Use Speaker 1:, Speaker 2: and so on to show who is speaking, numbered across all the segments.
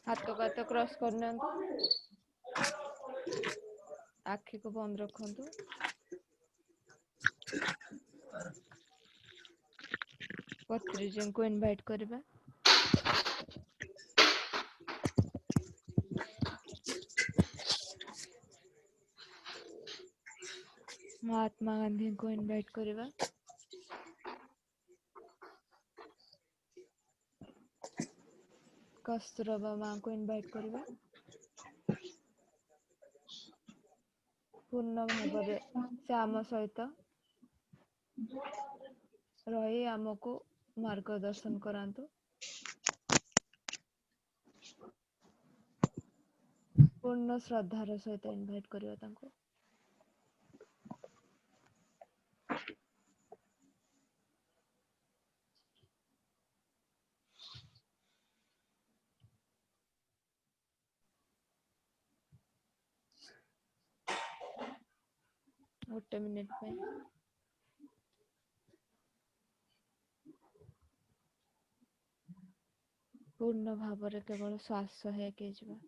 Speaker 1: हाथ को हाथ क्रॉस करना, आखि को बंद रखंतु। पत्रिजन को इनवाइट करबा। महात्मा गांधी को इनवाइट करबा। कस्तूरबा माँ को इनवाइट करबा। पूर्ण भाव से आम सहित रही आमको मार्गदर्शन करांतु। पूर्ण श्रद्धार सहित इनवाइट करबा तांको। गोटे मिनिट पे पूर्ण भाव रे केवल श्वास है के जीवा।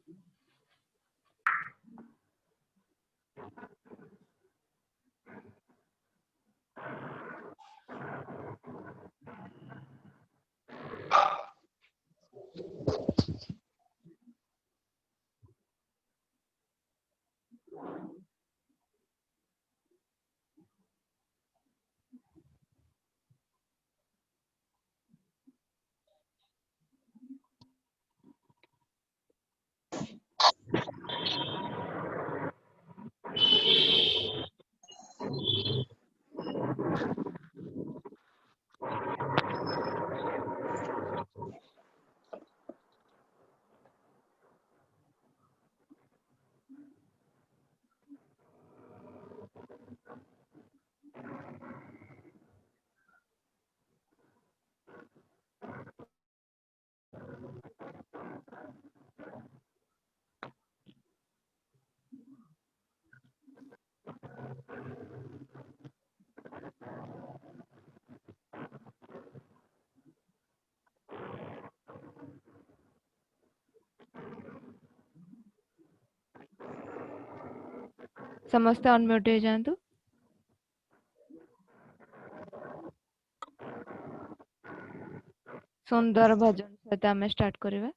Speaker 1: समस्त अनम्यूट हो जातु। सुंदर भजन सहित आम स्टार्ट करबा।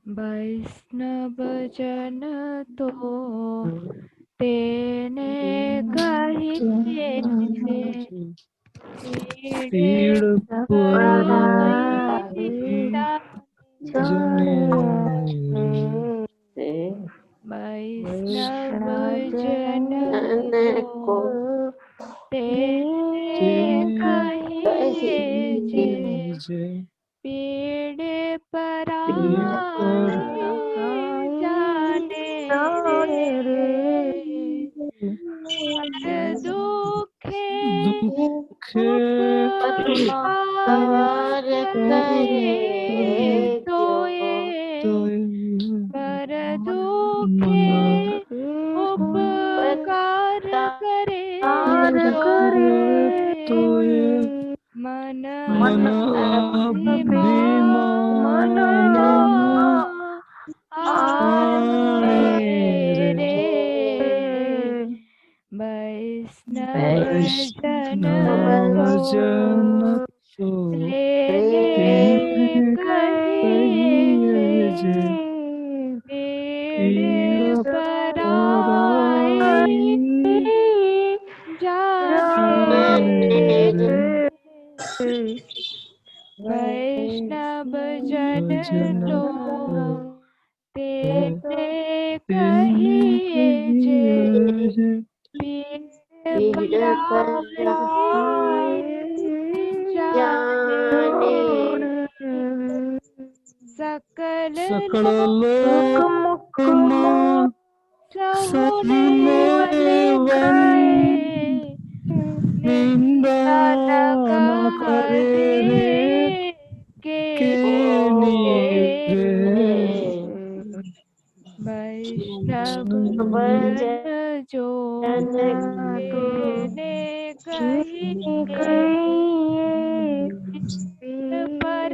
Speaker 1: वैष्णव जन तो तेने कहिए पीड़ पराई जाने। वैष्णव जन को तेने कहिए पीड़ पराई जाने रे। पर दुखे उपकार करे तोए। पर दुखे उपकार करे तोए। मन अभिमान आए रे। वैष्णव जन तो तेने कहिए पीड़ पराई जाने रे। वैष्णव जन तो तेने कहिए पीड़ पराई जाने। सकल लोक मुख सहने कहे निंदा न करे रे के नीरे। वैष्णव जन जो ने कहिए पर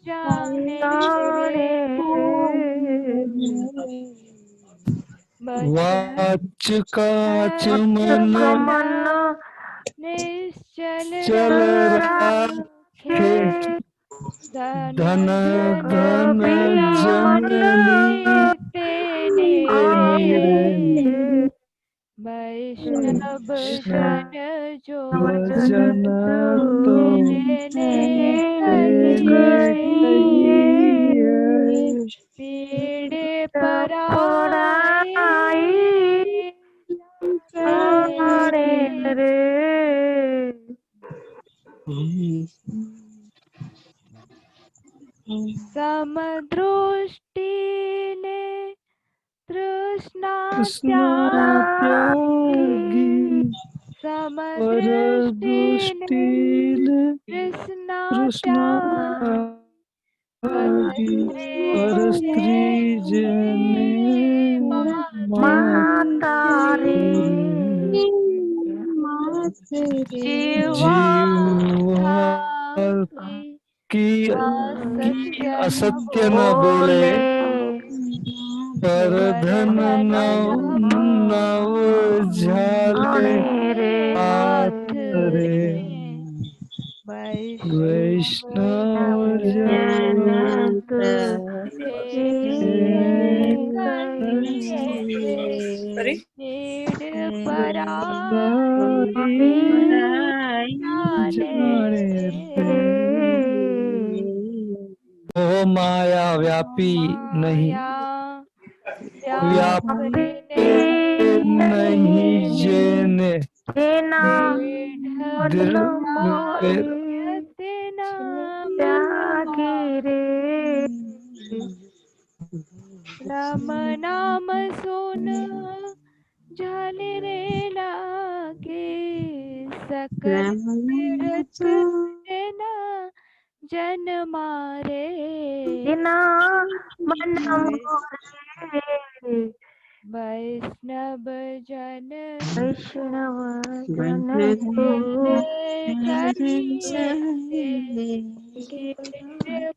Speaker 1: जाने
Speaker 2: वाच काच मन
Speaker 1: निश्चल
Speaker 2: चल राखे धन धन जननी
Speaker 1: तेने
Speaker 2: रे।
Speaker 1: वैष्णव जन जो
Speaker 2: जन तो
Speaker 1: ने पीड़ पराई रे। समदृष्टि ने तृष्णा त्यागी समदृष्टि ने तृष्णा त्यागी
Speaker 2: पर स्त्री जने
Speaker 1: माता रे जीवा
Speaker 2: की असत्य न बोले पर धन नव झाले हाथ रे। वैष्णव जन ओ माया व्यापी नहीं व्यापी नहीं जेने
Speaker 1: राम नाम सुन झाले रे लागे सकल तीर्थ ना जन मारे वैष्णव जन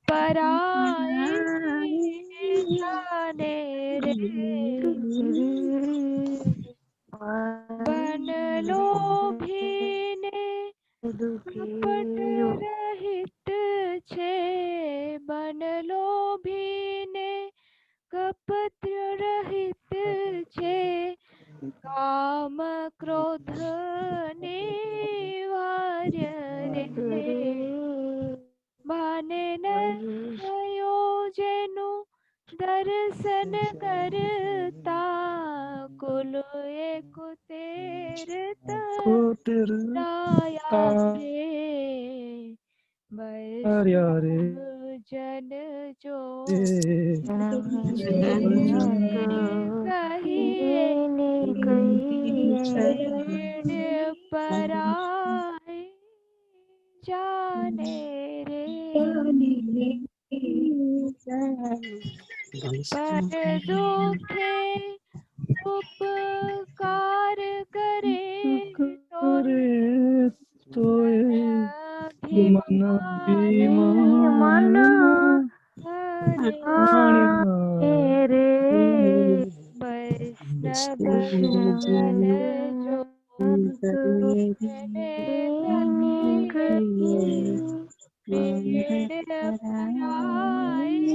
Speaker 1: पराई जाने रे। बन लोभीने कपट रहित छे बन लोभीने कपट रहित छे काम क्रोध निवार्य रे। भाने न भयो जेनु दर्शन करता कुल एक तेरता वैष्णव जन जो कहिए पराई जाने रे। पर दुखे उपकार करे
Speaker 2: तो मन अभिमान
Speaker 1: रे। वैष्णव जन जो पीड़ पराई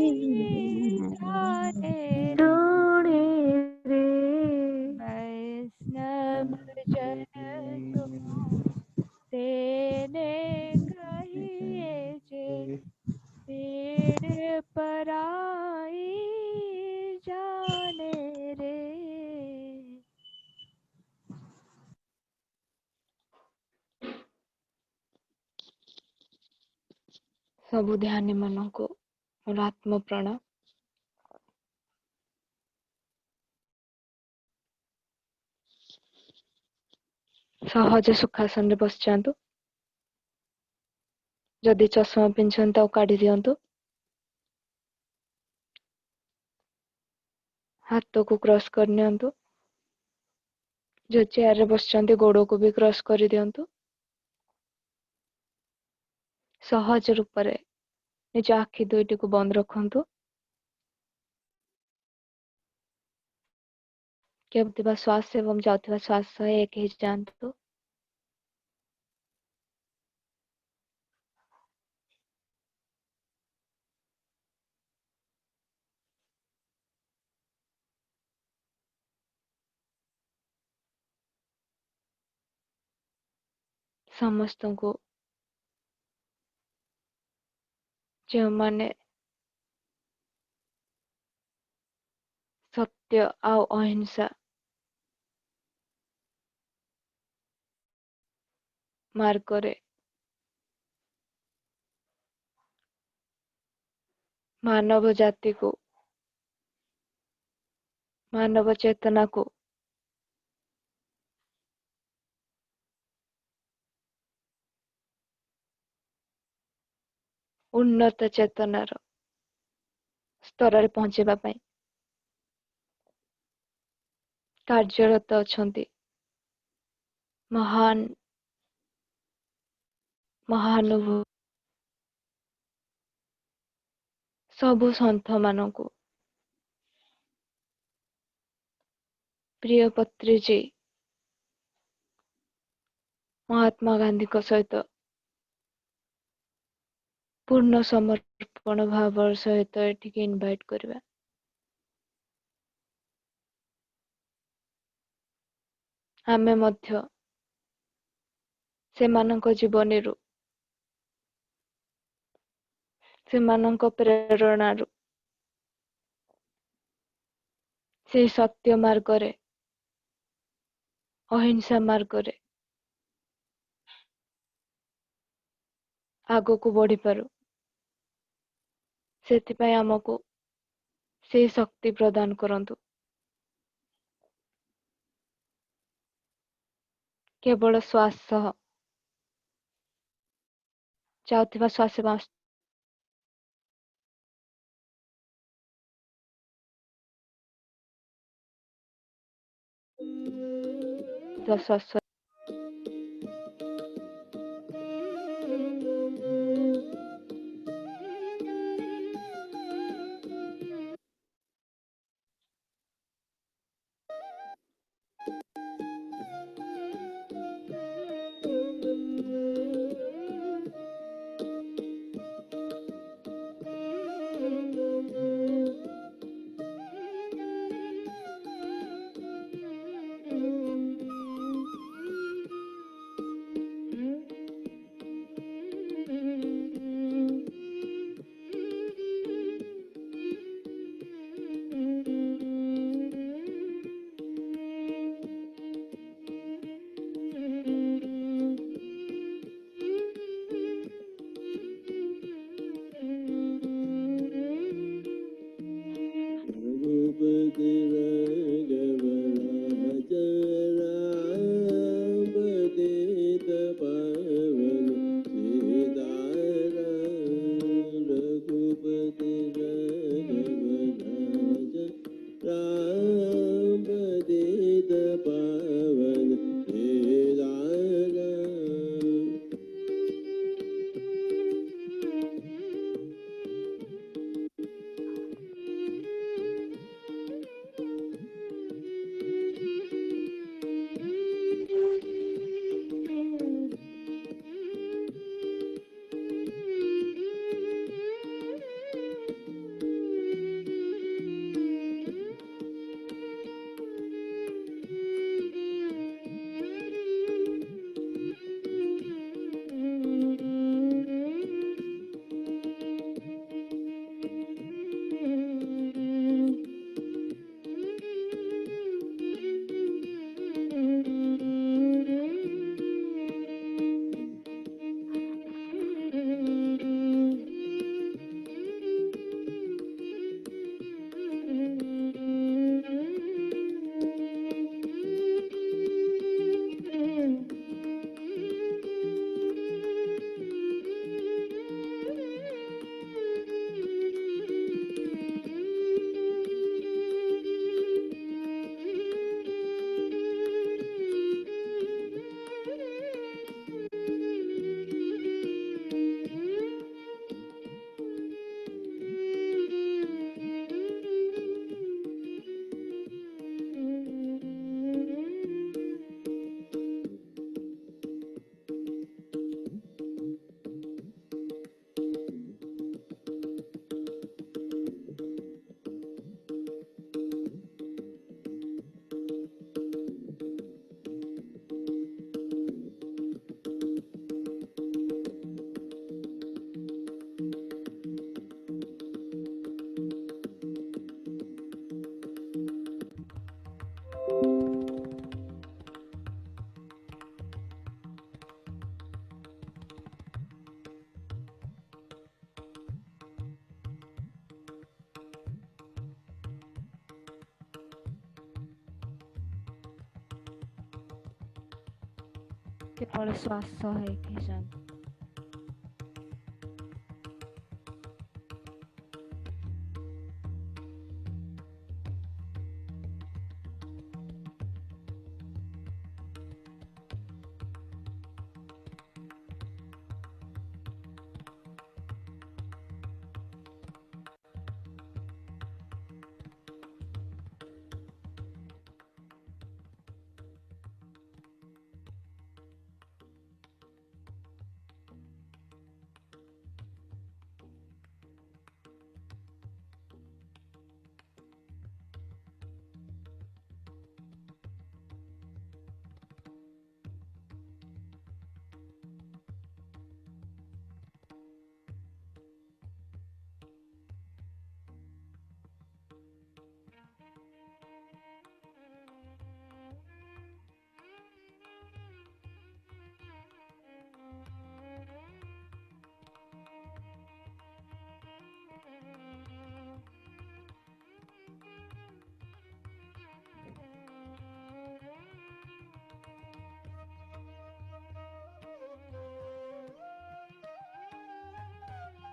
Speaker 1: जाने रे। वैष्णव जन जो तेने कहिए जे पीड़ पराई जाने रे। ସବୁ ଧ୍ୟାନୀ ମାନଙ୍କୁ ମୋର ଆତ୍ମ ପ୍ରଣାମ। सहज सुखासन रे बस जातु। जदि चश्मा पिंछन ताऊ काढ़ी दियंतु। हाथ को क्रॉस कर नियंतु। जो चेयर रे बसचंती गोड़ो को भी क्रॉस कर दियंतु। सहज रूप रे निज आखि दुईटी को बंद रखंतु। केवल श्वास एवं जाउथिबा श्वास सह एक ही जातु। समस्त को जो माने सत्य आउ अहिंसा मार्ग रे मानव जाति को मानव चेतना को उन्नत चेतनार स्तर रे पहुंचेबा पई कार्यरत अछंती महान महानुभव सबु संत मानकु प्रिय पत्री जी महात्मा गांधी को सहित पूर्ण समर्पण भाव सहित एठिके इनवाइट करबा। आमे मध्य सेमानक जीवनीरु सेमानक प्रेरणारु से सत्य मार्ग रे अहिंसा मार्ग रे आगो को बढ़ी पारू सेथिपाई हमको से शक्ति प्रदान करंतु। केवल श्वास सह जाउथिबा श्वास श्वास କେବଳ ଶ୍ୱାସ ହେଇକି ଯାଆନ୍ତୁ।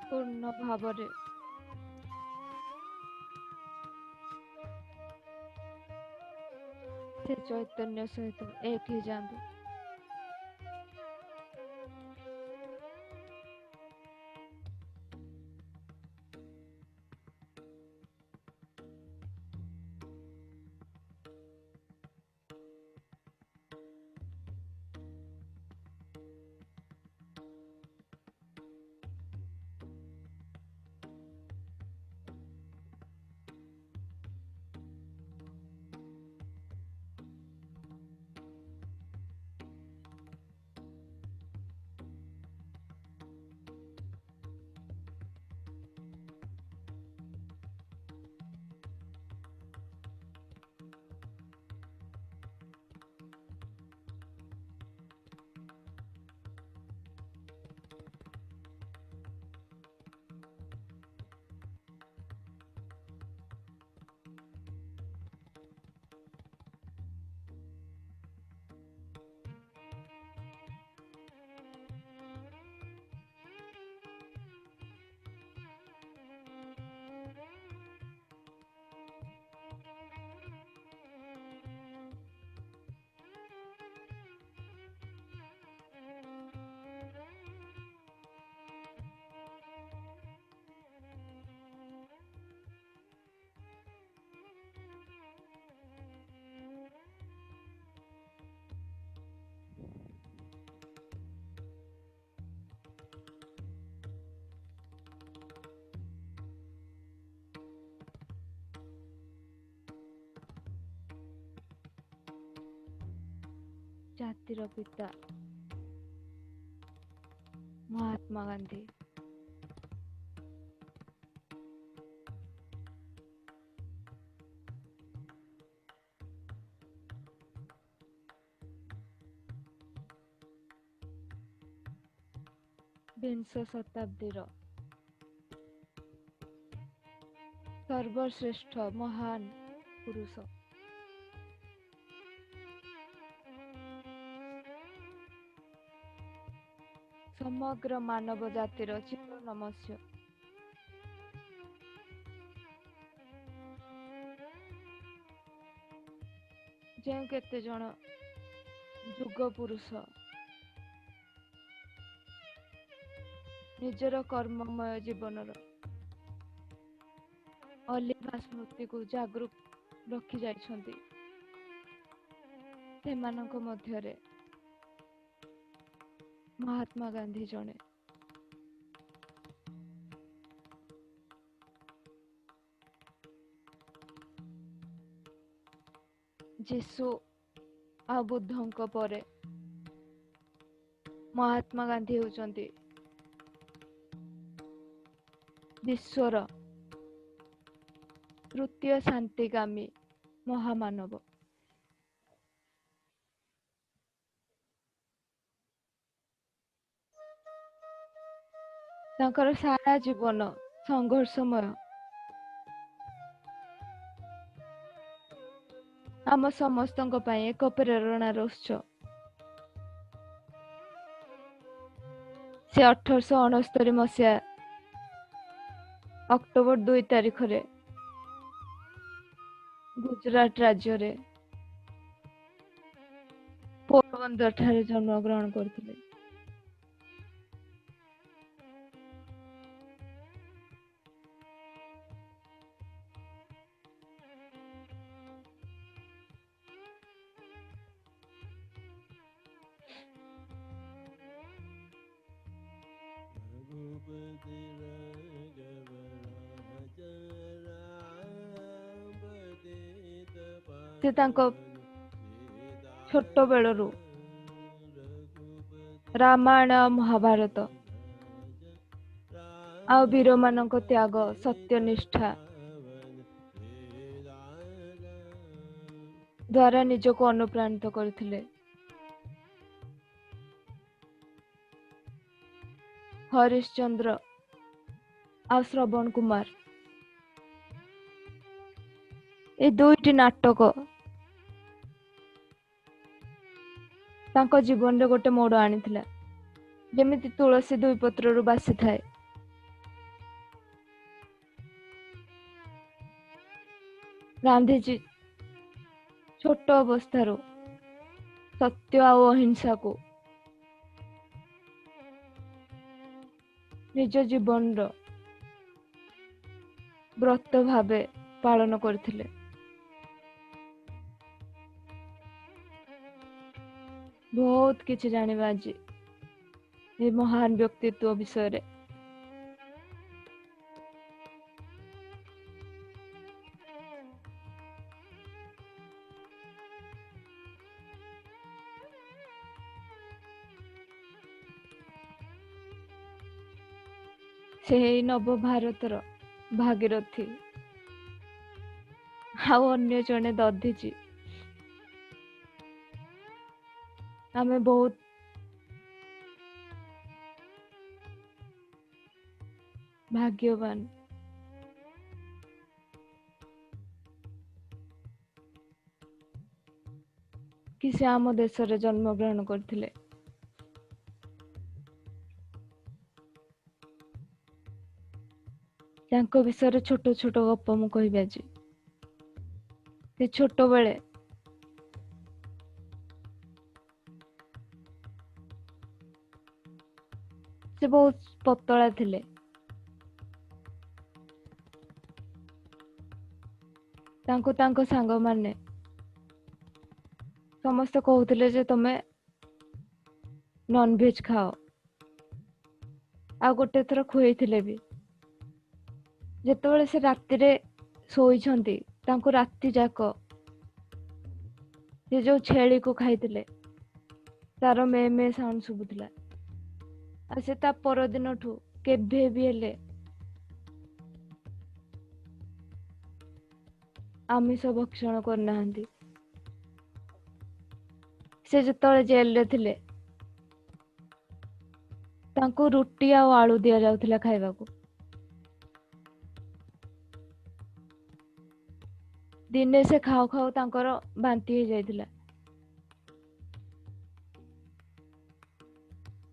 Speaker 1: ପୂର୍ଣ୍ଣ ଭାବରେ ସେ ଚୈତନ୍ୟ ସହିତ ଏକ ହେଇଯାଆନ୍ତୁ। ଜାତିର ପିତା ମହାତ୍ମା ଗାନ୍ଧୀ ବିଂଶ ଶତାବ୍ଦୀର ସର୍ବଶ୍ରେଷ୍ଠ ମହାନ ପୁରୁଷ। ସମଗ୍ର ମାନବ ଜାତିର ଚିର ନମସ୍ୟ। ଯେଉଁ କେତେ ଜଣ ଯୁଗ ପୁରୁଷ ନିଜର କର୍ମମୟ ଜୀବନର ଅଲିଭା ସ୍ମୃତିକୁ ଜାଗୃତ ରଖି ଯାଇଛନ୍ତି, ସେମାନଙ୍କ ମଧ୍ୟରେ ମହାତ୍ମା ଗାନ୍ଧୀ ଜଣେ। ଯୀଶୁ ଆଉ ବୁଦ୍ଧଙ୍କ ପରେ ମହାତ୍ମା ଗାନ୍ଧୀ ହେଉଛନ୍ତି ବିଶ୍ୱର ତୃତୀୟ ଶାନ୍ତିକାମୀ ମହାମାନବ। ତାଙ୍କର ସାରା ଜୀବନ ସଂଘର୍ଷମୟ। ଆମ ସମସ୍ତଙ୍କ ପାଇଁ ଏକ ପ୍ରେରଣାର ଉତ୍ସ। से 1869 मसीहा अक्टोबर 2 तारिख रे गुजरात राज्य रे पोरबंदर ठारे जन्म ग्रहण करथिले। से तांको छोट बेलरू रामायण महाभारत आ वीर मानक त्याग सत्यनिष्ठा द्वारा निजको अनुप्राणित करथिले। हरिश्चंद्र आ श्रवण कुमार ए दुईटी नाटक तांको जीवन रे गोटे मोड़ आनिथिला। जेमिति तुलसी दुई पत्ररु बासी थाए, गांधीजी छोट अवस्थारू सत्य आ अहिंसा को निज जीवन रो व्रत भावे पालन करथिले। बहुत किछि जानिबा आज ए महान व्यक्तित्व विषय रे। से नव भारतर भागीरथी आउ अन्य जने दधीची आमे बहुत भाग्यवान। कि से आम देश रे जन्म ग्रहण करथिले। तांको विषय छोट छोट गप मु कहबी आज। से छोट बेले से बहुत पतला थिले। तांको तांको सांग माने समस्त कहूथिले जे तमे नॉन वेज खाओ। आ गोटे थर खुएथिले भी। जेतेबेले से राति रे सोईछंती तांको राति जाक से जो छेली को खाइथिले तार मे मे साउंड सुबुथिला। आ से ता पर दिन ठु केभे भी हेले आमिष भक्षण करनाहांती। से जेतेबेले जेल रे थिले तांको रुटी आ आलू दिया जाउथिला खाइबाकू। दिने से खाओ खाओ तांकर बांती हो जाइथिला।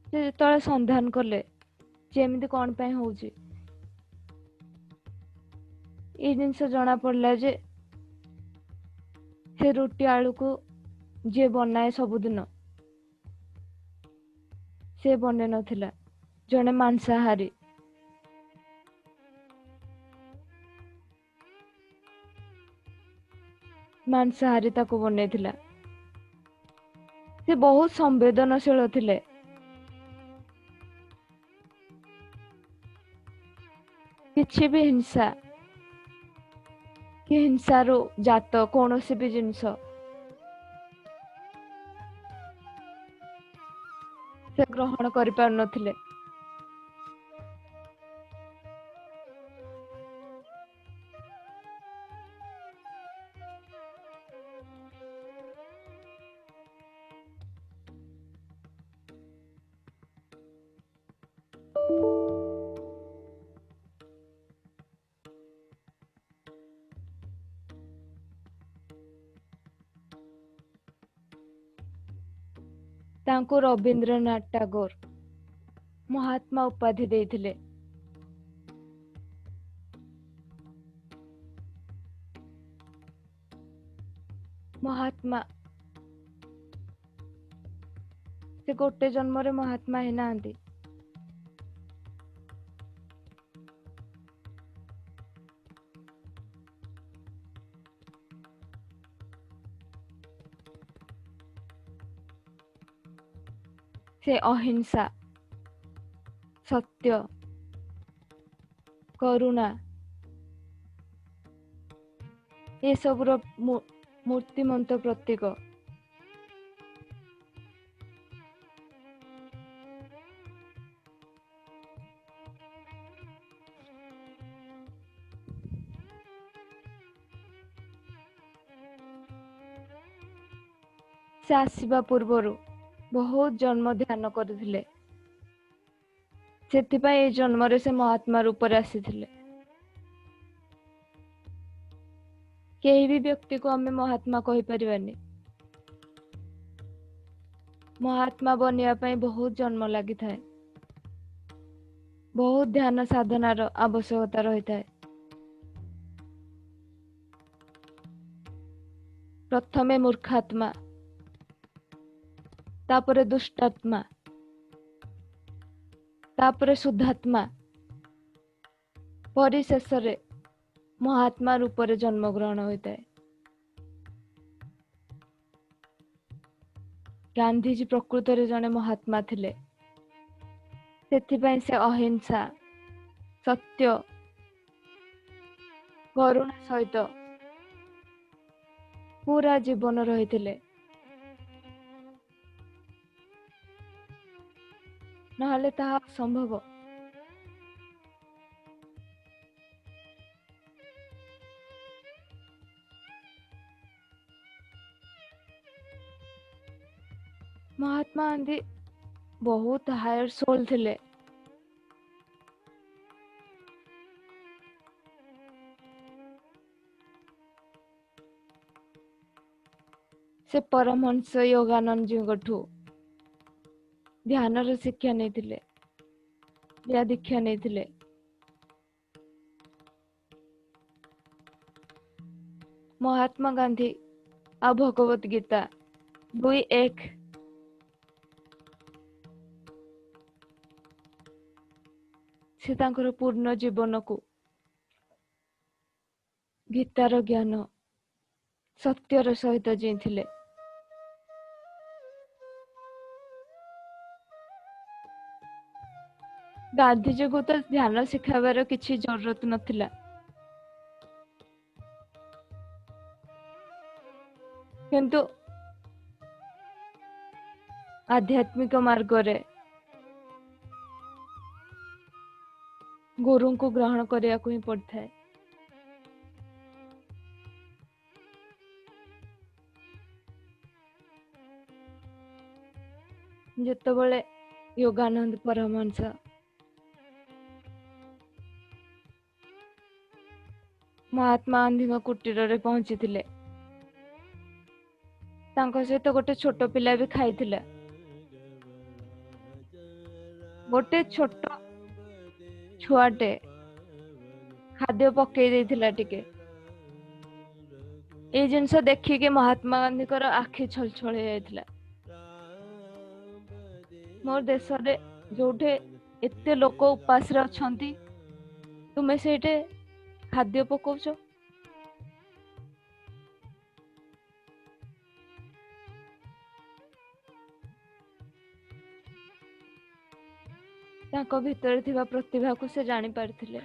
Speaker 1: से जेतेबेले संधान कले जे एमिति कोन पय होउची ए जिनस जना पड़ला जे से रुटी आलू को जे बनाए सबुदिन से बने नथिला, जने मांसाहारी। मांसाहारी ताको बने थिला। से बहुत संवेदनशील थिले। किछि भी हिंसा कि हिंसारो जात कौनसी भी जिनस से ग्रहण करि पार नथिले। तांको रविंद्रनाथ टैगोर ମହାତ୍ମା ଉପାଧି ଦେଇଥିଲେ। ମହାତ୍ମା, ସେ ଗୋଟେ ଜନ୍ମରେ ମହାତ୍ମା ହେଇନାହାନ୍ତି। ସେ ଅହିଂସା, ସତ୍ୟ, କରୁଣା ଏସବୁର ମୂର୍ତ୍ତିମନ୍ତ ପ୍ରତୀକ। ସେ ଆସିବା ପୂର୍ବରୁ ବହୁତ ଜନ୍ମ ଧ୍ୟାନ କରିଥିଲେ। ସେଥିପାଇଁ ଏଇ ଜନ୍ମରେ ସେ ମହାତ୍ମା ରୂପରେ ଆସିଥିଲେ। କେହି ବି ବ୍ୟକ୍ତିକୁ ଆମେ ମହାତ୍ମା କହିପାରିବାନି। ମହାତ୍ମା ବନିବା ପାଇଁ ବହୁତ ଜନ୍ମ ଲାଗିଥାଏ। ବହୁତ ଧ୍ୟାନ ସାଧନାର ଆବଶ୍ୟକତା ରହିଥାଏ। ପ୍ରଥମେ ମୂର୍ଖାତ୍ମା, ତାପରେ ଦୁଷ୍ଟାତ୍ମା, ତାପରେ ଶୁଦ୍ଧାତ୍ମା, ପରିଶେଷରେ ମହାତ୍ମା ରୂପରେ ଜନ୍ମଗ୍ରହଣ ହୋଇଥାଏ। ଗାନ୍ଧିଜୀ ପ୍ରକୃତରେ ଜଣେ ମହାତ୍ମା ଥିଲେ। ସେଥିପାଇଁ ସେ ଅହିଂସା, ସତ୍ୟ, କରୁଣା ସହିତ ପୁରା ଜୀବନ ରହିଥିଲେ। ନହେଲେ ତାହା ଅସମ୍ଭବ। ମହାତ୍ମା ଗାନ୍ଧୀ ବହୁତ ହାୟର ସୋଲ ଥିଲେ। ସେ ପରମହଂସ ଯୋଗାନନ୍ଦଜୀଙ୍କଠୁ ଧ୍ୟାନର ଶିକ୍ଷା ନେଇଥିଲେ, ଦୀକ୍ଷା ନେଇଥିଲେ। ମହାତ୍ମା ଗାନ୍ଧୀ ଆଉ ଭଗବତ ଗୀତା 2:1 ସେ ତାଙ୍କର ପୂର୍ଣ୍ଣ ଜୀବନକୁ ଗୀତାର ଜ୍ଞାନ, ସତ୍ୟର ସହିତ ଜିଇଁଥିଲେ। ଗାନ୍ଧିଜୀଙ୍କୁ ତ ଧ୍ୟାନ ଶିଖାଇବାର କିଛି ଜରୁରତ ନଥିଲା। କିନ୍ତୁ ଆଧ୍ୟାତ୍ମିକ ମାର୍ଗରେ ଗୁରୁଙ୍କୁ ଗ୍ରହଣ କରିବାକୁ ହିଁ ପଡିଥାଏ। ଯେତେବେଳେ ଯୋଗାନନ୍ଦ ପରମହଂସ ମହାତ୍ମା ଗାନ୍ଧୀଙ୍କ କୁଟୀରରେ ପହଞ୍ଚିଥିଲେ, ତାଙ୍କ ସହିତ ଗୋଟେ ଛୋଟ ପିଲା ବି ଖାଇଥିଲା। ଗୋଟେ ଛୋଟ ଛୁଆଟେ ଖାଦ୍ୟ ପକେଇ ଦେଇଥିଲା ଟିକେ। ଏଇ ଜିନିଷ ଦେଖିକି ମହାତ୍ମା ଗାନ୍ଧୀଙ୍କର ଆଖି ଛଲଛଳ ହେଇଯାଇଥିଲା। ମୋ ଦେଶରେ ଯୋଉଠି ଏତେ ଲୋକ ଉପାସରେ ଅଛନ୍ତି, ତୁମେ ସେଇଠି ଖାଦ୍ୟ ପକଉଛ। ତାଙ୍କ ଭିତରେ ଥିବା ପ୍ରତିଭାକୁ ସେ ଜାଣି ପାରିଥିଲେ।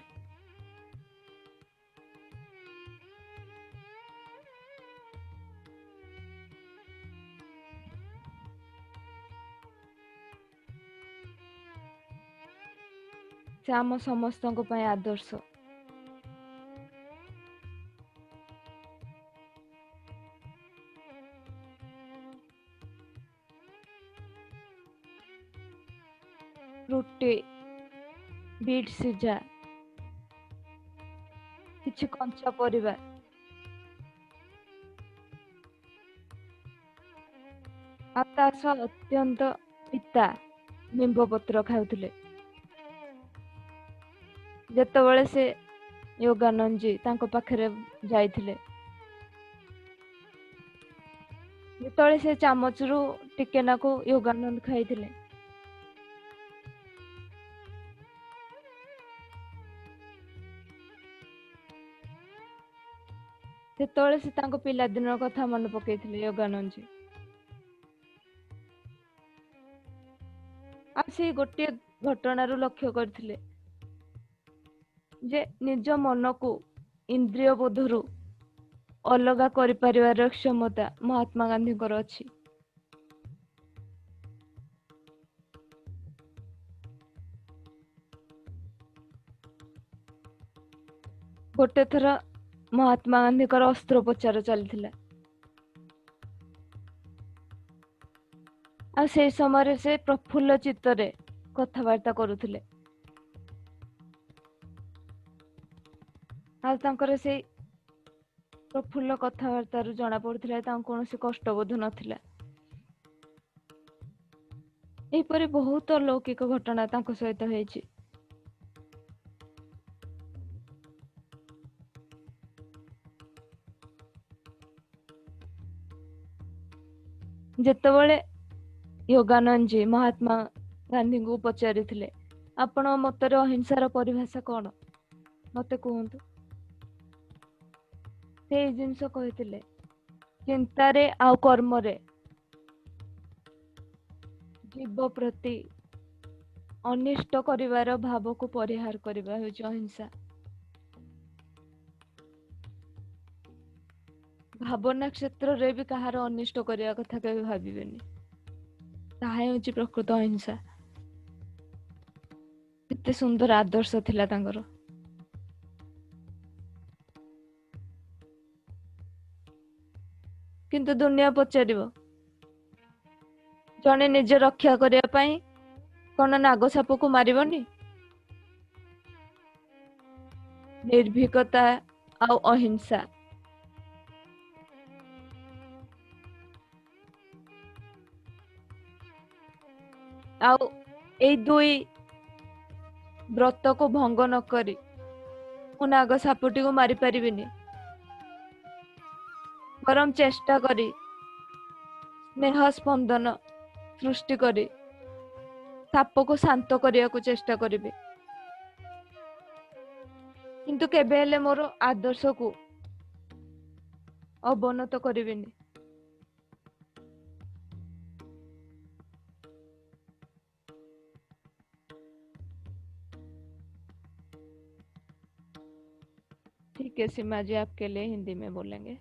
Speaker 1: ସେ ଆମ ସମସ୍ତଙ୍କ ପାଇଁ ଆଦର୍ଶ। ରୁଟି, ବିଟ୍ ସିଝା, କିଛି କଞ୍ଚା ପରିବା, ଆଉ ତା ସହ ଅତ୍ୟନ୍ତ ପିତା ନିମ୍ବ ପତ୍ର ଖାଉଥିଲେ। ଯେତେବେଳେ ସେ योगानंद जी तांको पाखरे जाइथिले ଯେତେବେଳେ ସେ ଚାମଚରୁ ଟିକେ ନାକୁ योगानंद ଖାଇଥିଲେ ସେତେବେଳେ ସେ ତାଙ୍କ ପିଲାଦିନର କଥା ମନେ ପକେଇଥିଲେ योगानंद जी। ଆଉ ସେଇ ଗୋଟିଏ ଘଟଣାରୁ ଲକ୍ଷ୍ୟ କରିଥିଲେ ଯେ ନିଜ ମନକୁ ଇନ୍ଦ୍ରିୟ ବୋଧରୁ ଅଲଗା କରିପାରିବାର କ୍ଷମତା ମହାତ୍ମା ଗାନ୍ଧୀଙ୍କର ଅଛି। ଗୋଟେ ଥର ମହାତ୍ମା ଗାନ୍ଧୀଙ୍କର ଅସ୍ତ୍ରୋପଚାର ଚାଲିଥିଲା ଆଉ ସେଇ ସମୟରେ ସେ ପ୍ରଫୁଲ୍ଲ ଚିତ୍ତରେ କଥାବାର୍ତ୍ତା କରୁଥିଲେ ଆଉ ତାଙ୍କର ସେଇ ପ୍ରଫୁଲ୍ଲ କଥାବାର୍ତ୍ତାରୁ ଜଣା ପଡୁଥିଲା ତାଙ୍କୁ କୌଣସି କଷ୍ଟ ବୋଧ ନଥିଲା। ଏହିପରି ବହୁତ ଲୌକିକ ଘଟଣା ତାଙ୍କ ସହିତ ହେଇଛି। ଯେତେବେଳେ योगानंद जी महात्मा गांधी को पचारिथिले आपण मତରେ अहिंसार परिभाषा कौन मते कहतु से जिनस कहिथिले चिंतारे आ कर्मरे जीव प्रति अनिष्ट करिवार भाव को परिहार करिबा होची अहिंसा। भावना क्षेत्र रे भी कहार अनिष्ट करिया कथा केबे भाबिबेनी ताहा होची प्रकृत अहिंसा। केते सुंदर आदर्श थिला तांगर। किंतु दुनिया पचारिबो जने निज रक्षा करिया पई कोन नाग साप को मारिबनी। निर्भीकता आ अहिंसा आउ ए दुई व्रत को भंग न करी मु नाग सापटी को मारी परिबिनी परम चेष्टा करी स्नेह स्पंदन सृष्टि करी साप को शांत करिया को चेष्टा करिबे किंतु केबे हेले मोर आदर्श को अवनत करिबिनी। ठीक है सीमा जी आपके लिए हिंदी में बोलेंगे।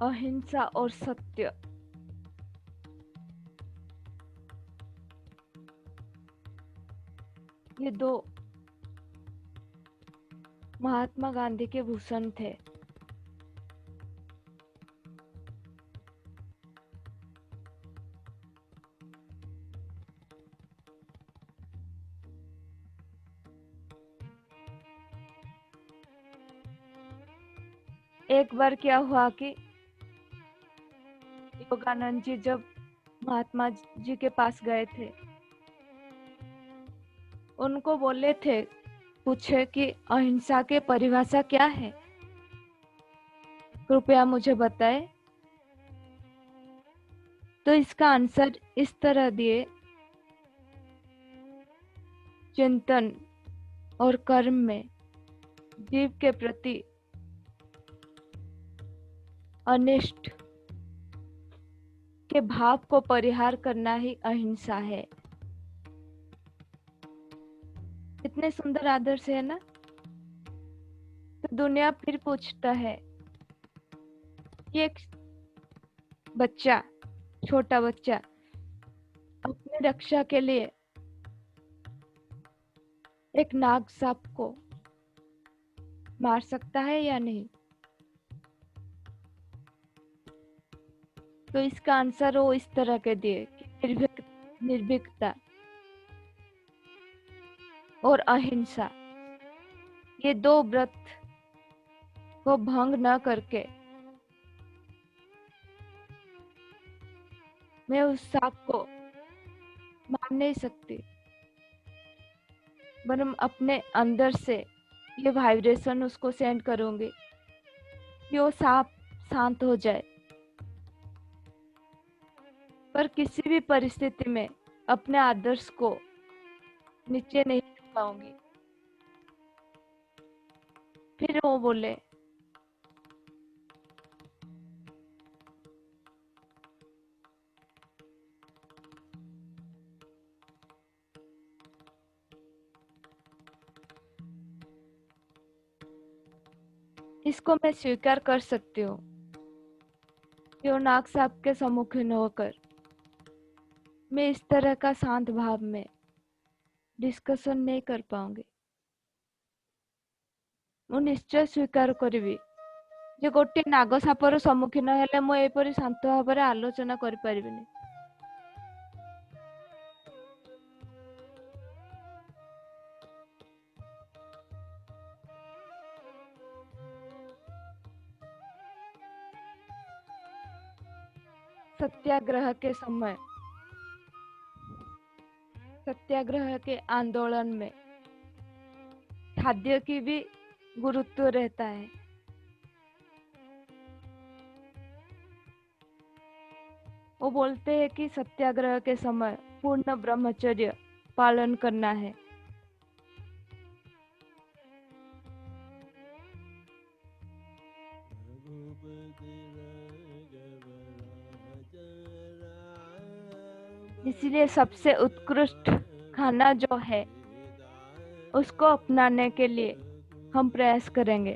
Speaker 1: अहिंसा और सत्य ये दो महात्मा गांधी के भूषण थे। एक बार क्या हुआ कि योगानंद जी जब महात्मा जी के पास गए थे उनको बोले थे पूछे कि अहिंसा के परिभाषा क्या है कृपया मुझे बताए। तो इसका आंसर इस तरह दिए चिंतन और कर्म में जीव के प्रति अनिष्ट के भाव को परिहार करना ही अहिंसा है। इतने सुंदर आदर्श है ना। तो दुनिया फिर पूछता है कि एक बच्चा छोटा बच्चा अपनी रक्षा के लिए एक नाग सांप को मार सकता है या नहीं। तो इसका आंसर वो इस तरह के दिए कि निर्भीकता और अहिंसा ये 2 व्रत को भंग न करके मैं उस सांप को मार नहीं सकती, वरन अपने अंदर से ये वाइब्रेशन उसको सेंड करूंगी कि वो सांप शांत हो जाए। पर किसी भी परिस्थिति में अपने आदर्श को नीचे नहीं रख पाऊंगी। फिर वो बोले, इसको मैं स्वीकार कर सकती हूँ कि वो नाग साहब के सम्मुखीन होकर मैं इस तरह का शांत भाव में डिस्कशन नहीं कर पाऊंगी। ମୁଁ ନିଶ୍ଚୟ ସ୍ୱୀକାର କରିବି ଯେ ଗୋଟିଏ ନାଗ ସାପର ସମ୍ମୁଖୀନ ହେଲେ ମୁଁ ଏପରି ଶାନ୍ତ ଭାବରେ ଆଲୋଚନା କରିପାରିବିନି। सत्याग्रह के समय, सत्याग्रह के आंदोलन में खाद्य की भी गुरुत्व रहता है। वो बोलते हैं कि सत्याग्रह के समय पूर्ण ब्रह्मचर्य पालन करना है। इसलिए सबसे उत्कृष्ट खाना जो है उसको अपनाने के लिए हम प्रयास करेंगे।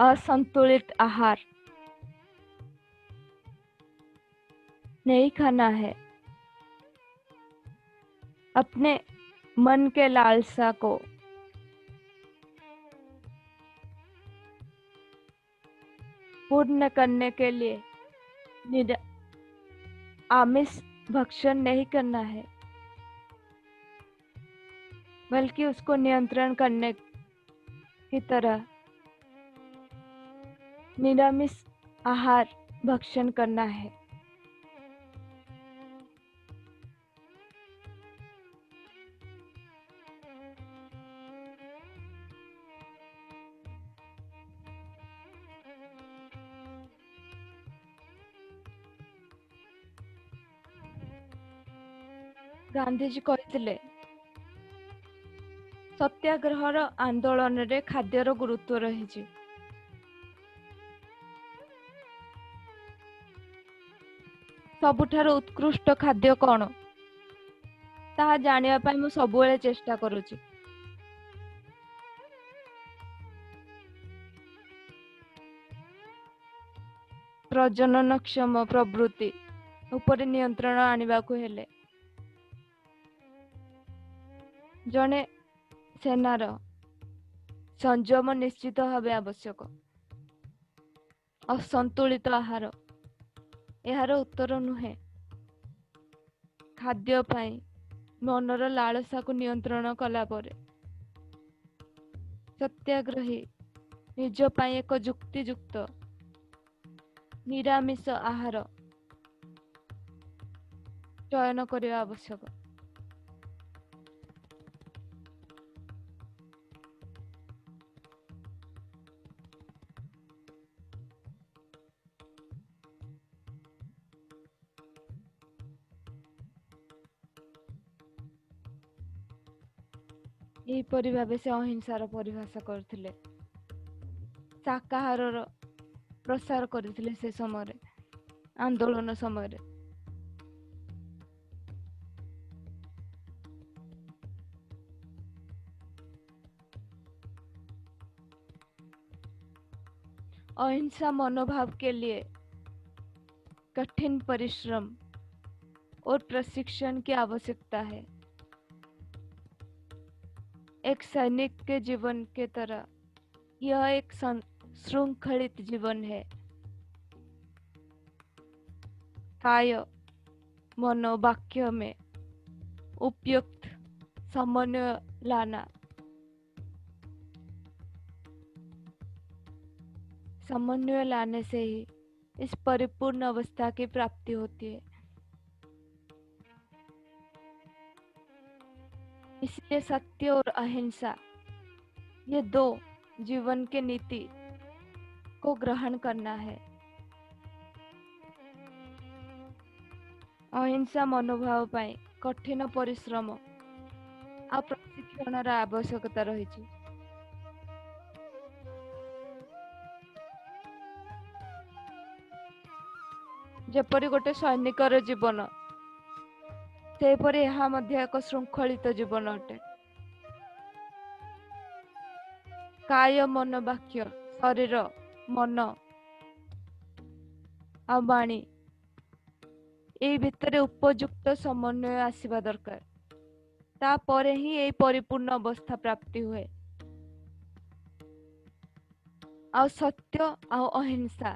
Speaker 1: असंतुलित आहार नहीं खाना है। अपने मन के लालसा को पूर्ण करने के लिए आमिष भक्षण नहीं करना है, बल्कि उसको नियंत्रण करने की तरह निरामिष आहार भक्षण करना है। गांधीजी कहते सत्याग्रहर आंदोलन रे खाद्यर गुरुत्व रही। सबुठारु उत्कृष्ट खाद्य कौन ताहा जानिया पाई मु सबुबेले चेष्टा करूची। प्रजननक्षम प्रवृत्ति उपरे नियंत्रण आनिबाकु हेले जने सेनार संयम निश्चित भावे आवश्यक। असंतुलित आहार यार उत्तर नुहे। खाद्य पाई मनर लालसा को नियंत्रण कला परे सत्याग्रही निज पाई एक जुक्तियुक्त निरामिष आहार चयन करने आवश्यक। यहीपरि भावे से अहिंसार परिभाषा करथिले, शाकाहार प्रसार करथिले से समय आंदोलन समय। अहिंसा मनोभाव के लिए कठिन परिश्रम और प्रशिक्षण की आवश्यकता है। एक सैनिक के जीवन के तरह यह एक श्रृंखलित जीवन है। काय मन वाक्य में उपयुक्त समन्वय लाना। समन्वय लाने से ही इस परिपूर्ण अवस्था की प्राप्ति होती है। इसलिए सत्य और अहिंसा, ये दो जीवन के नीति को ग्रहण करना है। अहिंसा मनोभाव पाई कठिन परिश्रम आ प्रशिक्षणर आवश्यकता रही। जेपरी गोटे सैनिकर जीवन, सेपरी यह मध्य एक श्रृंखलित जीवन अटे। काय मन वाक्य शरीर मन आ वाणी ए भितरे उपयुक्त समन्वय आसीबा दरकार। तापरे ही ए परिपूर्ण अवस्था प्राप्ति हुए। आ सत्य आ अहिंसा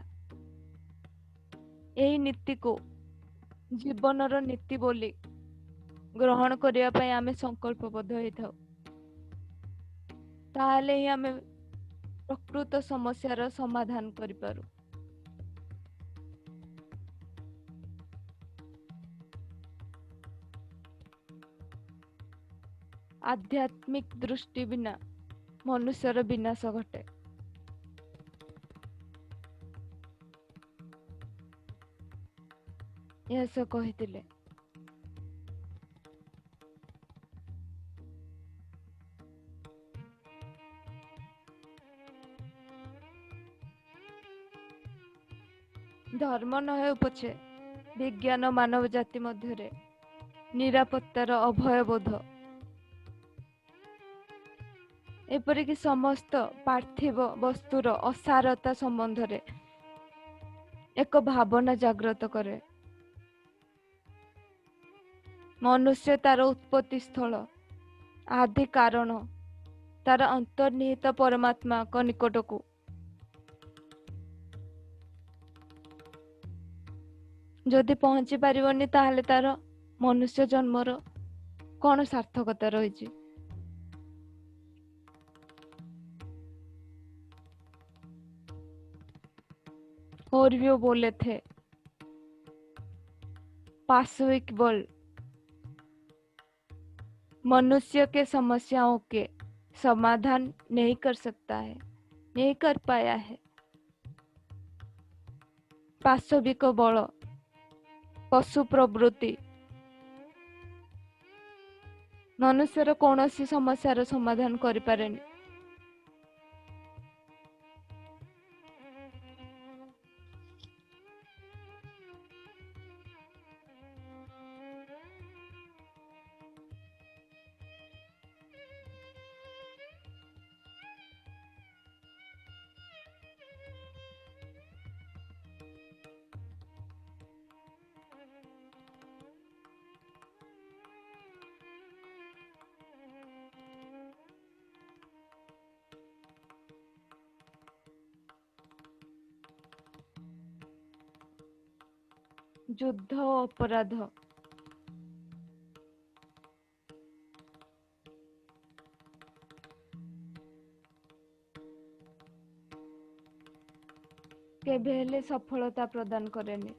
Speaker 1: यही नीति को जीवनर नीति बोली ग्रहण करिया पई आमे संकल्पबद्ध होइथाउ। ताहले ही आमे प्रकृत समस्यार समाधान करि पारू। आध्यात्मिक दृष्टि बिना मनुष्यर विनाश घटे। यह से कहिथिले। धर्म न हो पछे विज्ञान मानव जाति मध्य निरापत्तार अभय बोध, एपरिक समस्त पार्थिव वस्तुर असारता संबंध रे एक भावना जागृत करे। मनुष्य तार उत्पत्ति स्थल आदि कारण तार अंतर्निहित परमात्मा को निकट को जदि पहुंची पारिबनी ताहले तार मनुष्य जन्मर कौन सार्थकता रही। और भी वो बोले थे, पाशविक बल मनुष्य के समस्याओं के समाधान नहीं कर सकता है, नहीं कर पाया है। पाशविक बल पशु प्रवृत्ति मनुष्यर कौन सी समस्यार समाधान करि पारेनी। युद्ध और अपराध केबे हेले सफलता प्रदान करेनी।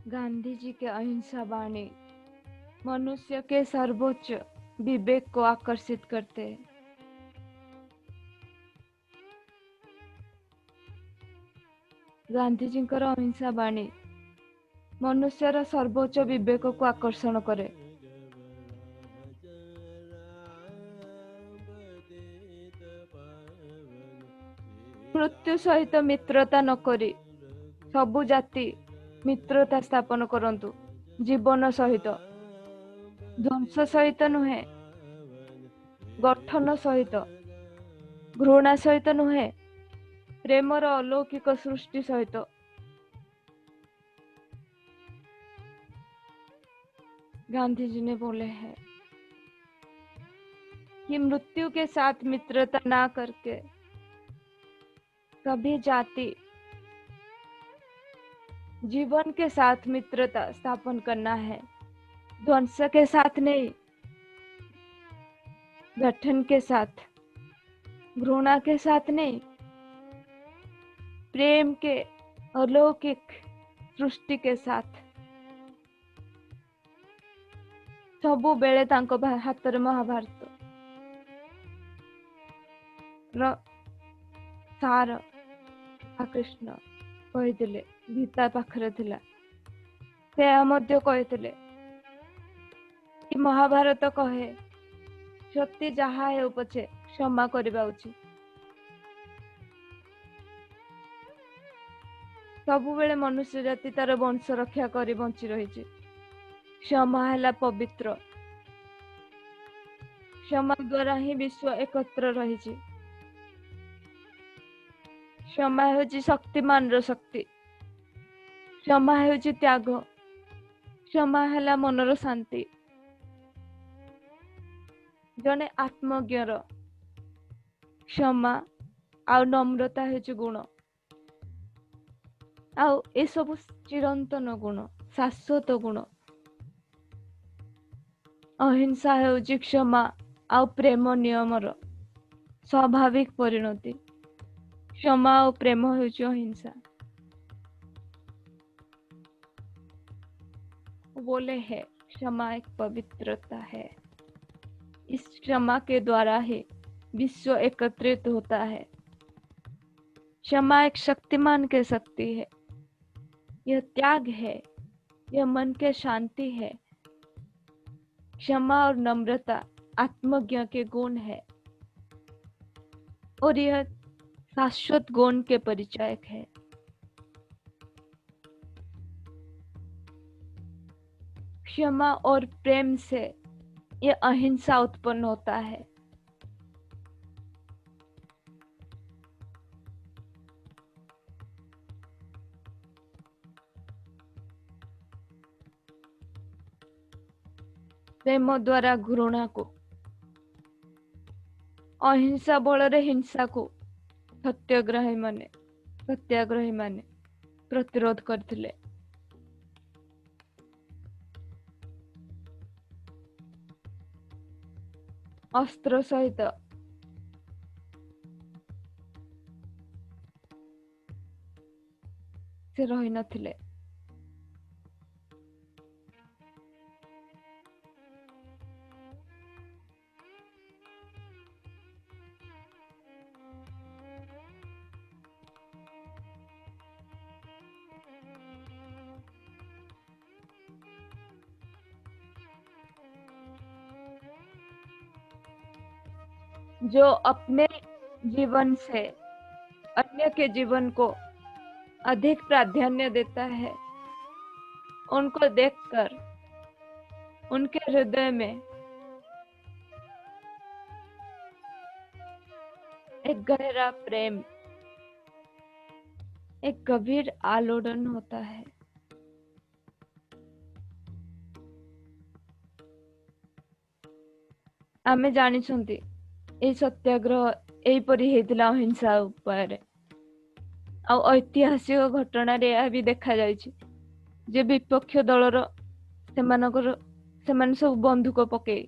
Speaker 1: गांधी जी के अहिंसा वाणी मनुष्य के सर्वोच्च विवेक को आकर्षित करते हैं। गांधी जी का अहिंसा वाणी मनुष्यर सर्वोच्च विवेक को आकर्षण करे। मृत्यु सहित मित्रता न करी सबु जाति मित्रता स्थापन करंतु जीवन सहित, ध्वंस सहित नुहे, गठन सहित, घृणा सहित नुहे, प्रेमर अलौकिक सृष्टि सहित। गांधी जी ने बोले हैं कि मृत्यु के साथ मित्रता ना करके कभी जाति जीवन के साथ मित्रता स्थापन करना है, ध्वंस के साथ नहीं, गठन के साथ, घृणा के साथ नहीं, प्रेम के अलौकिक सृष्टि के साथ। सबु बेले तांको हाथरे महाभारत र सार कृष्ण कहिथिले, गीता पाखरे थिला। से मध्य कहिथिले कि महाभारत कहे सत्य जहा है पछे क्षमा करबा उचित। सबु बेले मनुष्य जाति तार वंश रक्षा करी बंची रही। क्षमा है पवित्र, क्षमा द्वारा ही विश्व एकत्र रही। क्षमा है शक्तिमान रो शक्ति, क्षमा है त्याग, क्षमा है मनर शांति। जने आत्मज्ञर क्षमा आ नम्रता है गुण, आउ ए सब चिरंतन गुण, शाश्वत गुण। अहिंसा है क्षमा आउ प्रेम नियमर स्वाभाविक परिणति। क्षमा और प्रेम है अहिंसा। बोले है क्षमा एक पवित्रता है। इस क्षमा के द्वारा ही विश्व एकत्रित होता है। क्षमा एक शक्तिमान के शक्ति है, यह त्याग है, यह मन के शांति है। क्षमा और नम्रता आत्मज्ञ के गुण है और यह शाश्वत गुण के परिचायक है। क्षमा और प्रेम से यह अहिंसा उत्पन्न होता है। प्रेम द्वारा घृणा को, अहिंसा बल हिंसा को सत्याग्रही माने प्रतिरोध करथिले। अस्त्र सहित से रही नथिले। जो अपने जीवन से अन्य के जीवन को अधिक प्राधान्य देता है, उनको देखकर उनके हृदय में एक गहरा प्रेम, एक गंभीर आलोड़न होता है। आमे जानिछंती ए सत्याग्रह एपरी हेतिला अहिंसा उपाय आ ऐतिहासिक घटना भी देखा जायछि जे विपक्ष दलर सेमान सब बंदूक पके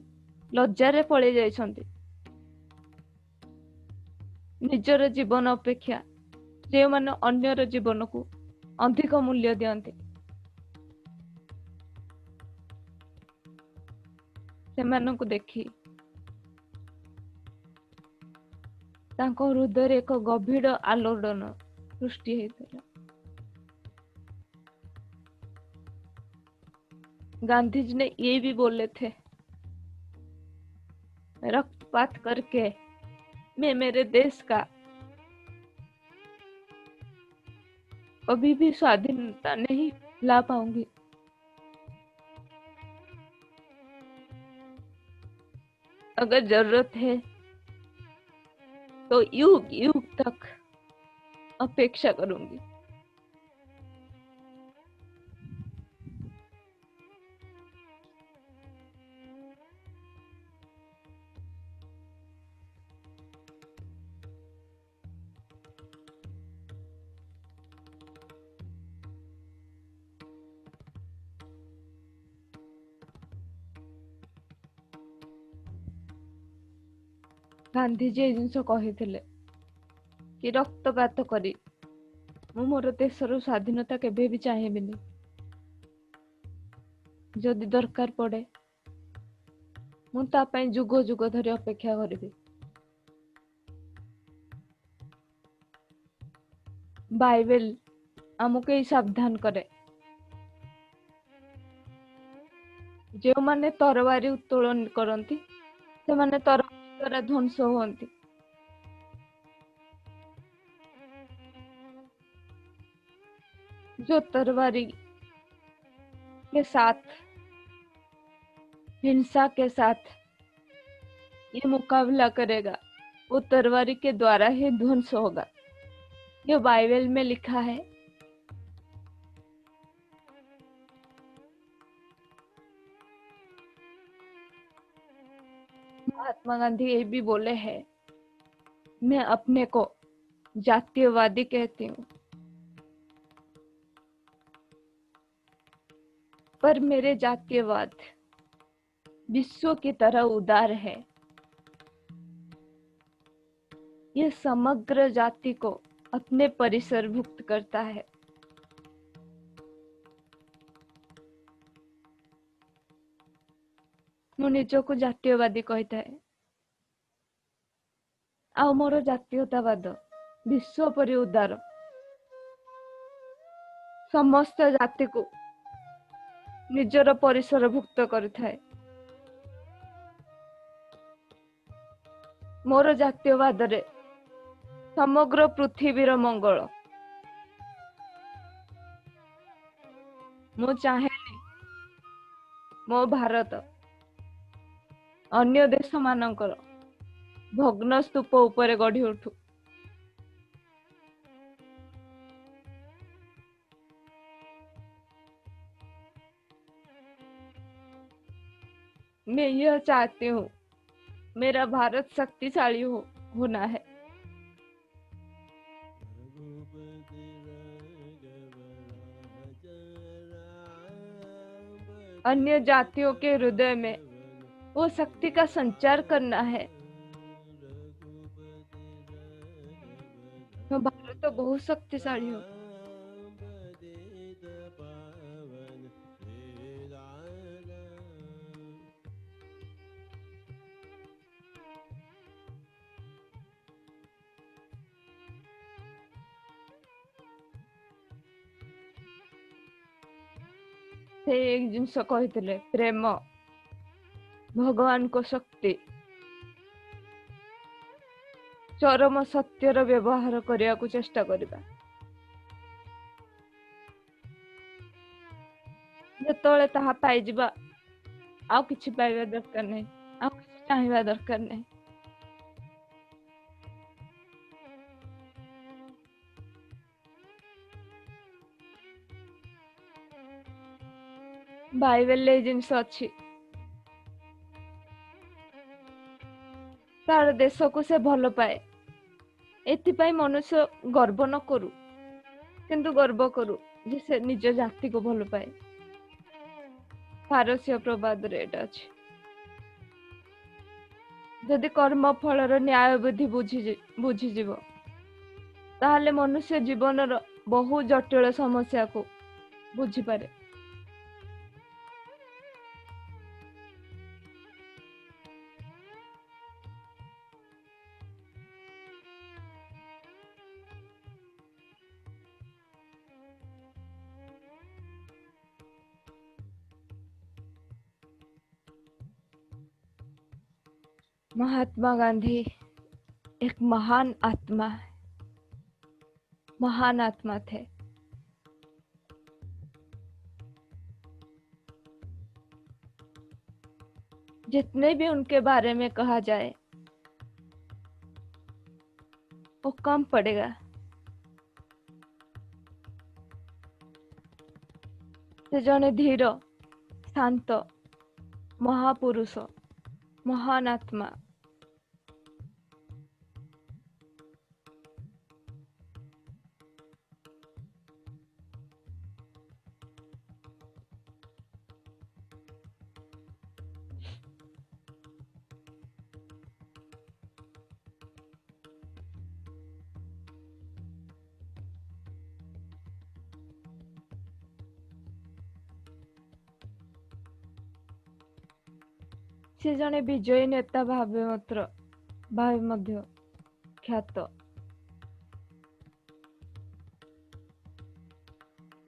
Speaker 1: लज्जारे पळे जायछंती। निजर जीवन अपेक्षा जे माने अन्यर जीवन को अधिक मूल्य दियंती, सेमानकु देखी तांको हृदय एक गभीर आलोड़न सृष्टि हेतिला। गांधी जी ने ये भी बोले थे, रक्तपात करके मैं मेरे देश का कभी भी स्वाधीनता नहीं ला पाऊंगी। अगर जरूरत है तो युग युग तक अपेक्षा करूंगी। ଗାନ୍ଧୀଜୀ ଏ ଜିନିଷ କହିଥିଲେ କି ରକ୍ତପାତ କରି ମୁଁ ମୋର ଦେଶର ସ୍ୱାଧୀନତା କେବେ ବି ଚାହିଁବିନି। ଯଦି ଦରକାର ପଡେ ମୁଁ ତା ପାଇଁ ଯୁଗ ଯୁଗ ଧରି ଅପେକ୍ଷା କରିବି। ବାଇବେଲ ଆମକୁ ଏଇ ସାବଧାନ କରେ, ଯେଉଁମାନେ ତରବାରୀ ଉତ୍ତୋଳନ କରନ୍ତି ସେମାନେ ତରବାରୀ द्वारा ध्वंस हुअन्ति। जो तलवारी के साथ, हिंसा के साथ ये मुकाबला करेगा वो तलवारी के द्वारा ही ध्वंस होगा। ये बाइबल में लिखा है। महात्मा गांधी ये भी बोले हैं, मैं अपने को जातीयवादी कहती हूँ, पर मेरे जातीयवाद विश्व की तरह उदार है। यह समग्र जाति को अपने परिसरभुक्त करता है। ମୁଁ ନିଜକୁ ଜାତୀୟବାଦୀ କହିଥାଏ ଆଉ ମୋର ଜାତୀୟତାବାଦ ବିଶ୍ୱ ପରି ଉଦାର। ସମସ୍ତ ଜାତିକୁ ନିଜର ପରିସରଭୁକ୍ତ କରିଥାଏ। ମୋର ଜାତୀୟବାଦରେ ସମଗ୍ର ପୃଥିବୀର ମଙ୍ଗଳ। ମୁଁ ଚାହେଁନି ମୋ ଭାରତ अन्य देश मानकर भग्न स्तूप उपरे गढ़ी उठू। मैं यह चाहती हूँ मेरा भारत शक्तिशाली होना है। अन्य जातियों के हृदय में वो शक्ति का संचार करना है। तो भारत तो बहुत शक्तिशाली हो। से एक जिनस कहते प्रेम भगवान को शक्ति। चरम सत्यर व्यवहार करने को चेष्टा करबा। जेतोले ताहा पाई जिबा आउ किछि पाइबा दरकार नहीं, आउ किछि चाहिबा दरकार नहीं। बाइबल ले जिनस अछि तार देश को से भल पाए। एथिपाई मनुष्य गर्व न करू किंतु गर्व करू जे से निज जाति को भल पाए। फारस्य प्रवाद रे एटा अछि। यदि कर्म फलर न्याय बुद्धि बुझी जीव ताहले मनुष्य जीवन रो बहु जटिल समस्या को बुझी पारे। महात्मा गांधी एक महान आत्मा थे। जितने भी उनके बारे में कहा जाए वो कम पड़ेगा। से जने धीर, शांत, महापुरुष, महान आत्मा। से जने विजयी नेता भावे मध्य ख्यात।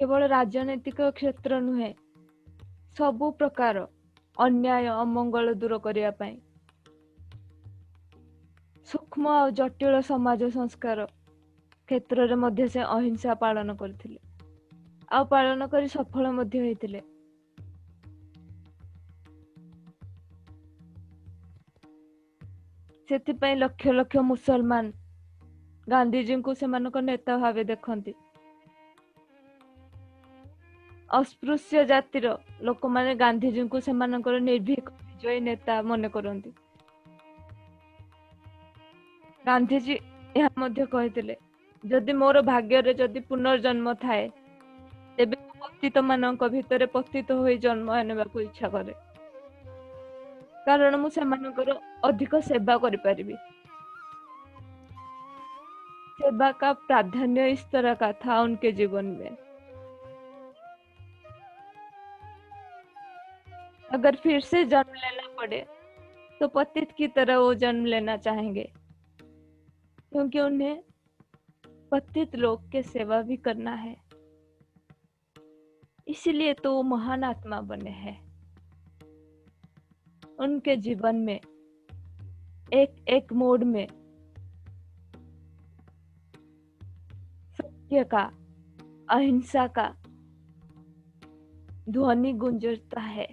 Speaker 1: केवल राजनैतिक क्षेत्र नुहे, सबु प्रकार अन्याय अमंगल दूर करिया पाई सूक्ष्म और जटिल समाज संस्कार क्षेत्र रे मध्य से अहिंसा पालन करथिले आ पालन करी सफल मध्य होइतिले। सेथिपाई लक्ष लक्ष मुसलमान गांधीजी को सेमानक नेता भावे देखंती। अस्पृश्य जातिर लोक माने गांधीजी को सेमानकर निर्भीक विजयी नेता मन करंती। गांधीजी यह मध्य कहिथिले, जदि मोर भाग्य रे जदि पुनर्जन्म थाए तेबे पतित मानक भितरे पतित होई जन्म हेबाकू इच्छा करे, कारण मु सेमानकर अधिक सेवा करि परिबी। सेवा का प्राधान्य इस तरह का था उनके जीवन में। अगर फिर से जन्म लेना पड़े तो पतित की तरह वो जन्म लेना चाहेंगे, क्योंकि उन्हें पतित लोग के सेवा भी करना है। इसीलिए तो वो महान आत्मा बने हैं। उनके जीवन में एक एक मोड़ में सत्य का, अहिंसा का ध्वनि गुंजता है।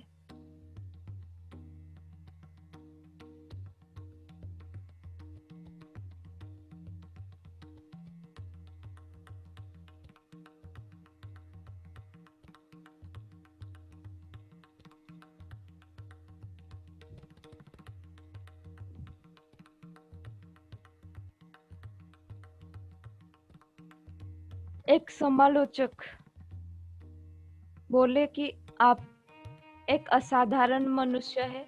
Speaker 1: एक समालोचक बोले कि आप एक असाधारण मनुष्य है।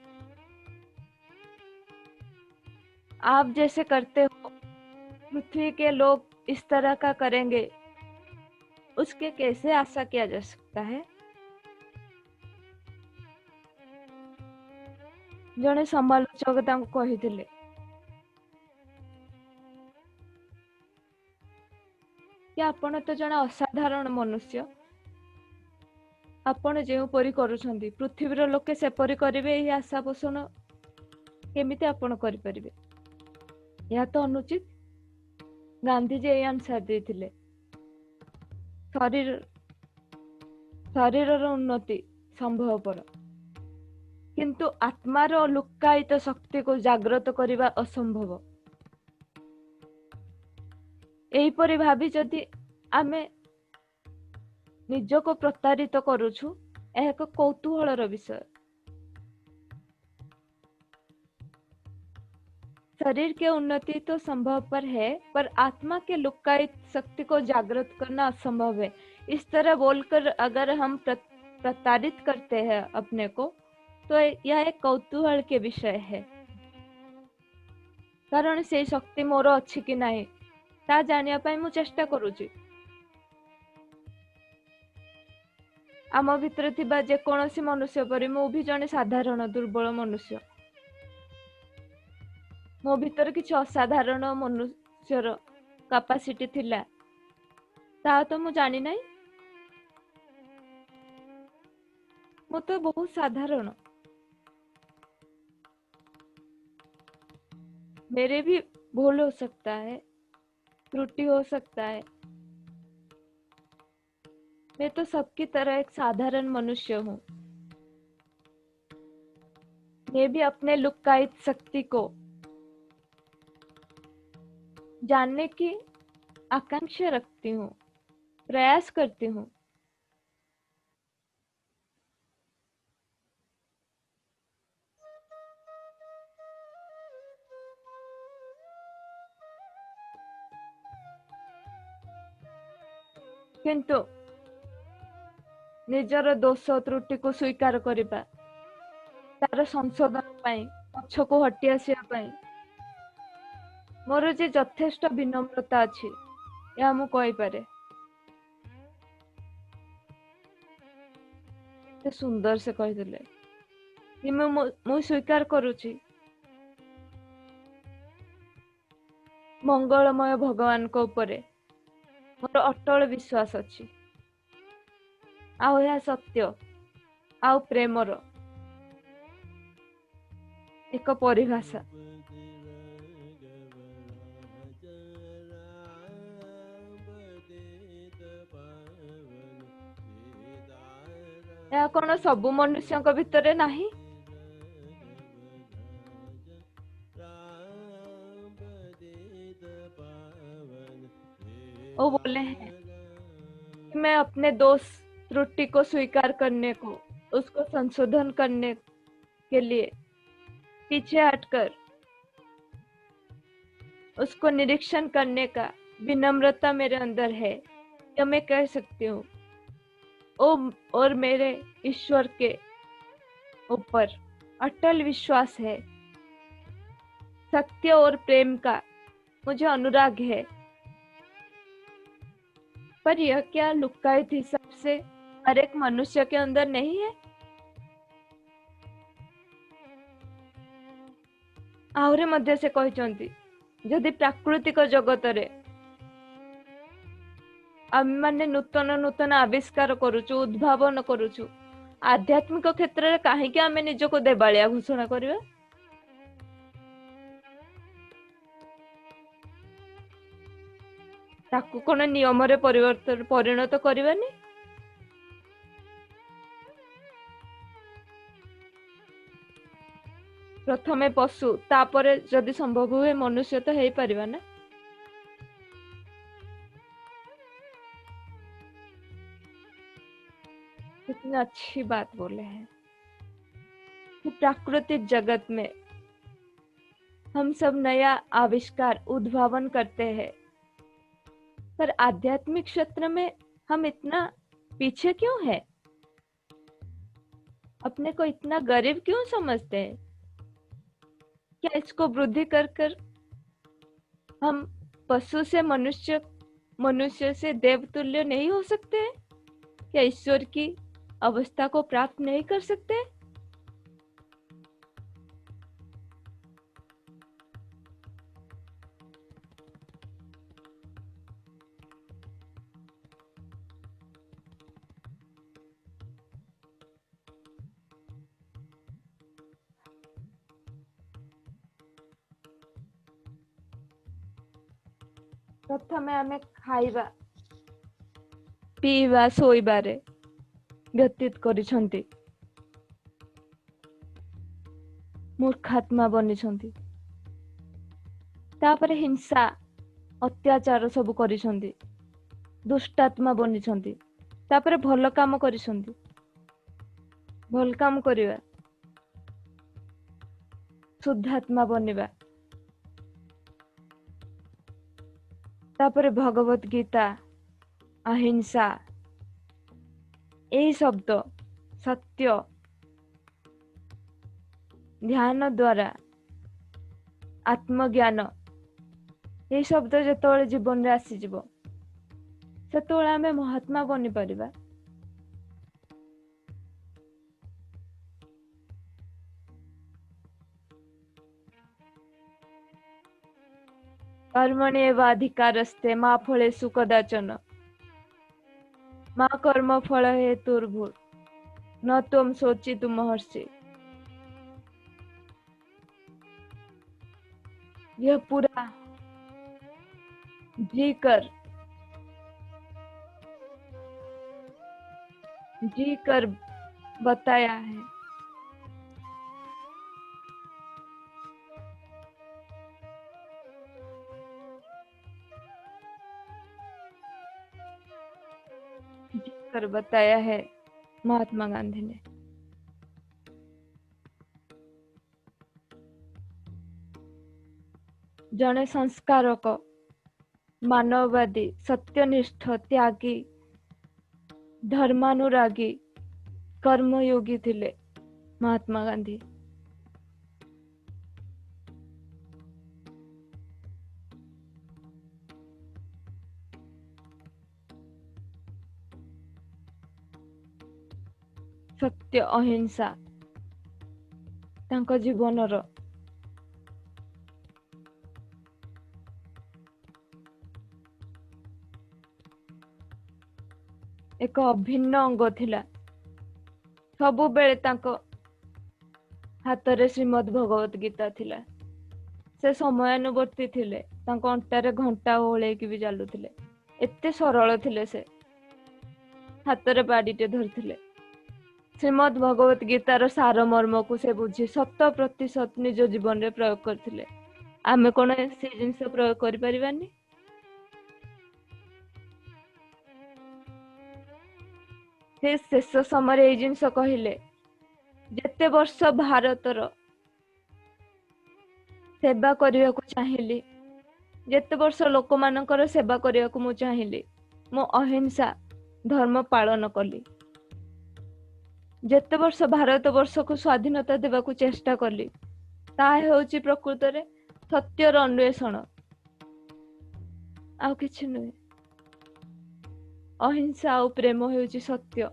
Speaker 1: आप जैसे करते हो पृथ्वी के लोग इस तरह का करेंगे, उसके कैसे आशा किया जा सकता है। जने समालोचक तांको कहिथिले, कि आपण तो जने असाधारण मनुष्य, आपण जेउ परि करूछंती पृथ्वीर लोके से परि करिवे, एही आशा पोषण केमिति आपण करि परिबे। यह तो अनुचित। गांधी जी यही आंसर देथिले, शरीर उन्नति संभवपर, किंतु आत्मार लुक्कायित शक्ति को जागृत करने असंभव। एहीपरि भावी जदि आमे निजको प्रतारित करूछु, यह एक कौतूहलर विषय। शरीर के उन्नति तो संभव पर है, पर आत्मा के लुक्कायित शक्ति को जागृत करना असंभव है। इस तरह बोलकर अगर हम प्रतारित करते हैं अपने को, तो यह एक कौतूहल के विषय है। कारण से शक्ति मोर अच्छी कि नहीं ता जानिया पाई मु चेष्टा करूची। आम भितर थिबा जे कोनोसी मनुष्य परि मु भी जने साधारण दुर्बल मनुष्य। मो भितर किछि असाधारण मनुष्यर कैपेसिटी थिला, ता तो मु जानि नहीं। मु तो बहुत साधारण। मेरे भी भूल हो सकता है, त्रुटि हो सकता है। मैं तो सबकी तरह एक साधारण मनुष्य हूँ। मैं भी अपने लुक्कायित शक्ति को जानने की आकांक्षा रखती हूँ, प्रयास करती हूँ। किंतु निजर दोष त्रुटि को स्वीकार करिबा, तार संशोधन पाई पछको हटी आसिया पाई मोर जे यथेष्ट विनम्रता अछि या मु कहि पारे। ते सुंदर से कहिदेले कि मु स्वीकार करूची मंगलमय भगवान को ऊपर मोर अटल विश्वास अछि। आउ यह सत्य आउ प्रेमर एक परिभाषा। या कौन सबु मनुष्य भितर नहीं? वो बोले हैं कि मैं अपने दोष त्रुटि को स्वीकार करने को, उसको संशोधन करने के लिए पीछे हटकर उसको निरीक्षण करने का विनम्रता मेरे अंदर है, यह मैं कह सकती हूँ। और मेरे ईश्वर के ऊपर अटल विश्वास है, सत्य और प्रेम का मुझे अनुराग है। पर यह क्या लुक्कायित हिसाब से हर एक मनुष्य के अंदर नहीं है? आहरे मध्य से कहते जदि प्राकृतिक जगत रे आम माने नूतन नूतन आविष्कार करुचु, उद्भावन करुचु, आध्यात्मिक क्षेत्र में कहीं आम निजक देवालिया घोषणा करवा? ताकू कौन नियम रे परिवर्तन परिणत करवानी? प्रथमे पशु तापरे जदि संभव हुए मनुष्य तो है परिवा ना। कितनी अच्छी बात बोले हैं कि प्राकृतिक जगत में हम सब नया आविष्कार उद्भावन करते हैं, पर आध्यात्मिक क्षेत्र में हम इतना पीछे क्यों है? अपने को इतना गरीब क्यों समझते हैं? क्या इसको वृद्धि कर कर हम पशु से मनुष्य, मनुष्य से देवतुल्य नहीं हो सकते हैं? क्या ईश्वर की अवस्था को प्राप्त नहीं कर सकते? प्रथमे आमे खाइबा पीवा सोइबारे व्यतीत करिसंती, मूर्खात्मा बनिसंती, तापरे हिंसा अत्याचार सब करिसंती, दुष्टात्मा बनिसंती, तापरे भल काम करिसंती। भल काम करिवा, शुद्धात्मा बनिबा, तापरे भगवत गीता, अहिंसा, यही शब्द सत्य ध्यान द्वारा आत्मज्ञान यही शब्द जो जीवन रे आसीजिवो सेतोळे आमे महात्मा बनी परिबा। कर्मणि एव अधिकारस्ते मा फलेषु कदाचन मा कर्म फल हेतुर्भुर् न त्वं शोचितुं महर्षि। यह पूरा जी कर बताया है जीकर बताया है महात्मा गांधी ने। जड़े संस्कारक, मानववादी, सत्यनिष्ठ, त्यागी, धर्मानुरागी, कर्मयोगी थिले महात्मा गांधी। सत्य अहिंसा तांको जीवनर एक अभिन्न अंग थिला। सबु बेले तांको हाथ रे श्रीमद् भगवत गीता थिला। से समयानुवर्ती थिले। तांको अंटारे घंटा ओळेकी भी चालुथिले। एते सरल थिले। से हाथ रे बाडीटे धरथिले। श्रीमद् भगवत गीतार सार मर्म को से बुझी 100% निज जीवन रे प्रयोग करथिले। आमे कोन से जिंस प्रयोग करि परिबानी? से शेष समय ए जिंस कहिले जेते वर्ष भारतर सेवा करने को चाहिए, जेते वर्ष लोक मानकर सेवा करने को मु चाहिए, मु अहिंसा धर्म पालन कली। जेते वर्ष भारत वर्ष को स्वाधीनता देवा को चेष्टा कली, ताहा हेउची प्रकृत रे सत्यर अन्वेषण, आउ किछि नुहे। अहिंसा और प्रेम हेउची सत्य।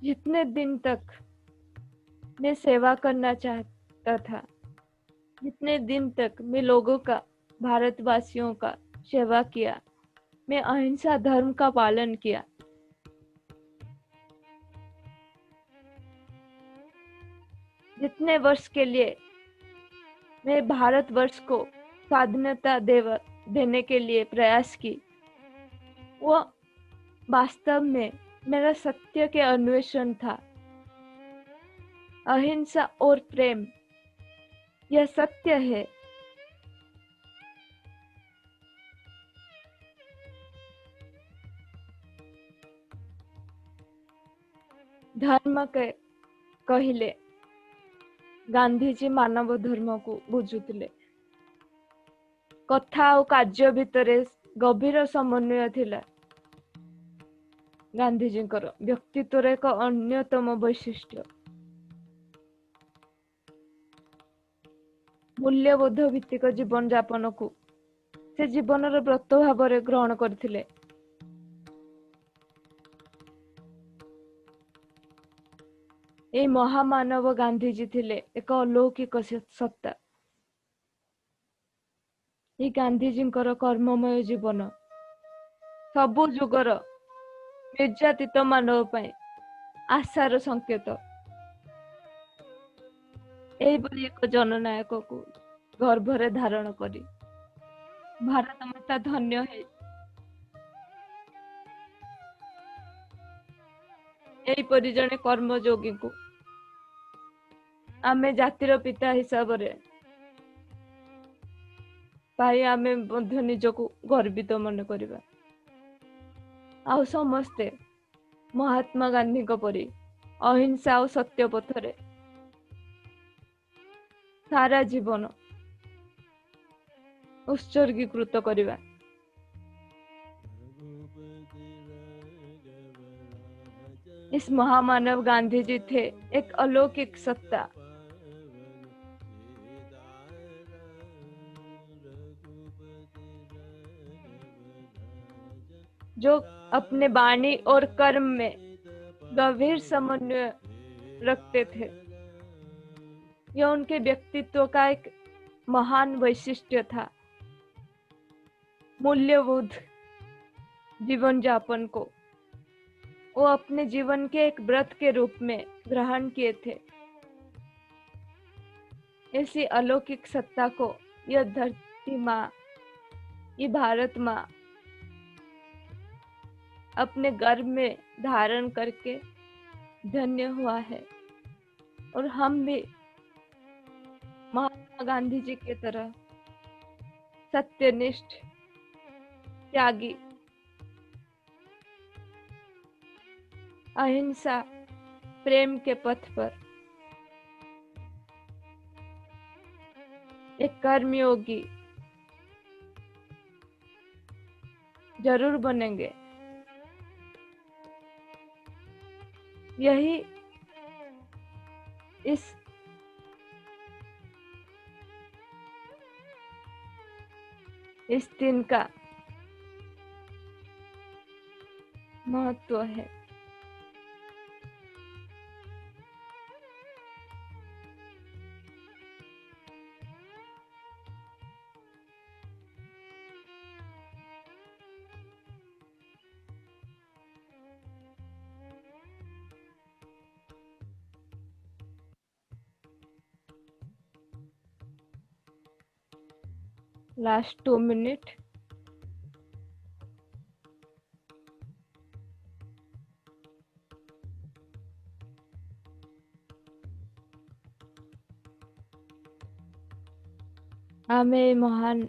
Speaker 1: जितने दिन तक मैं सेवा करना चाहता था, जितने दिन तक मैं लोगों का, भारतवासियों का सेवा किया, मैं अहिंसा धर्म का पालन किया। जितने वर्ष के लिए मैं भारतवर्ष को स्वाधीनता देने के लिए प्रयास की, वो वास्तव में मेरा सत्य के अन्वेषण था। अहिंसा और प्रेम यह सत्य है। धर्म के कहिले गांधीजी मानव धर्म को बुझुतिले। कथा और कार्य भितरे गभीर समन्वय थिला। गांधीजी व्यक्तित्व एक अन्यतम वैशिष्ट्य। मूल्यबोध भित्तिक जीवन यापन को से जीवनर व्रत भाव ग्रहण करथिले। ए महामानव गांधीजी थिले एक अलौकिक सत्ता। ये गांधीजी कर्ममय जीवन सबु जुगर निर्यातित मानव पाए आशार संकेत। एहिभली एक जननायक को गर्भरे धारण करी भारत माता धन्य है। एहिपरि जने कर्मयोगी को आमे जातिर पिता हिसाब रे पाई आमे मध्य निजको गर्वित मन करिबा। आउ समस्ते महात्मा गांधी को परी अहिंसा और सत्य पथरे सारा जीवन उत्सर्गीकृत करिबा। इस महामानव गांधी जी थे एक अलौकिक सत्ता। जो अपने वाणी और कर्म में गंभीर समन्वय रखते थे। यह उनके व्यक्तित्व का एक महान वैशिष्ट्य था। मूल्यबोध जीवन यापन को वो अपने जीवन के एक व्रत के रूप में ग्रहण किए थे। ऐसी अलौकिक सत्ता को यह धरती माँ, ये भारत माँ अपने गर्भ में धारण करके धन्य हुआ है। और हम भी महात्मा गांधी जी की तरह सत्यनिष्ठ, त्यागी, अहिंसा, प्रेम के पथ पर एक कर्मयोगी जरूर बनेंगे। यही इस दिन का महत्व है। Last 2 minute. आमे महान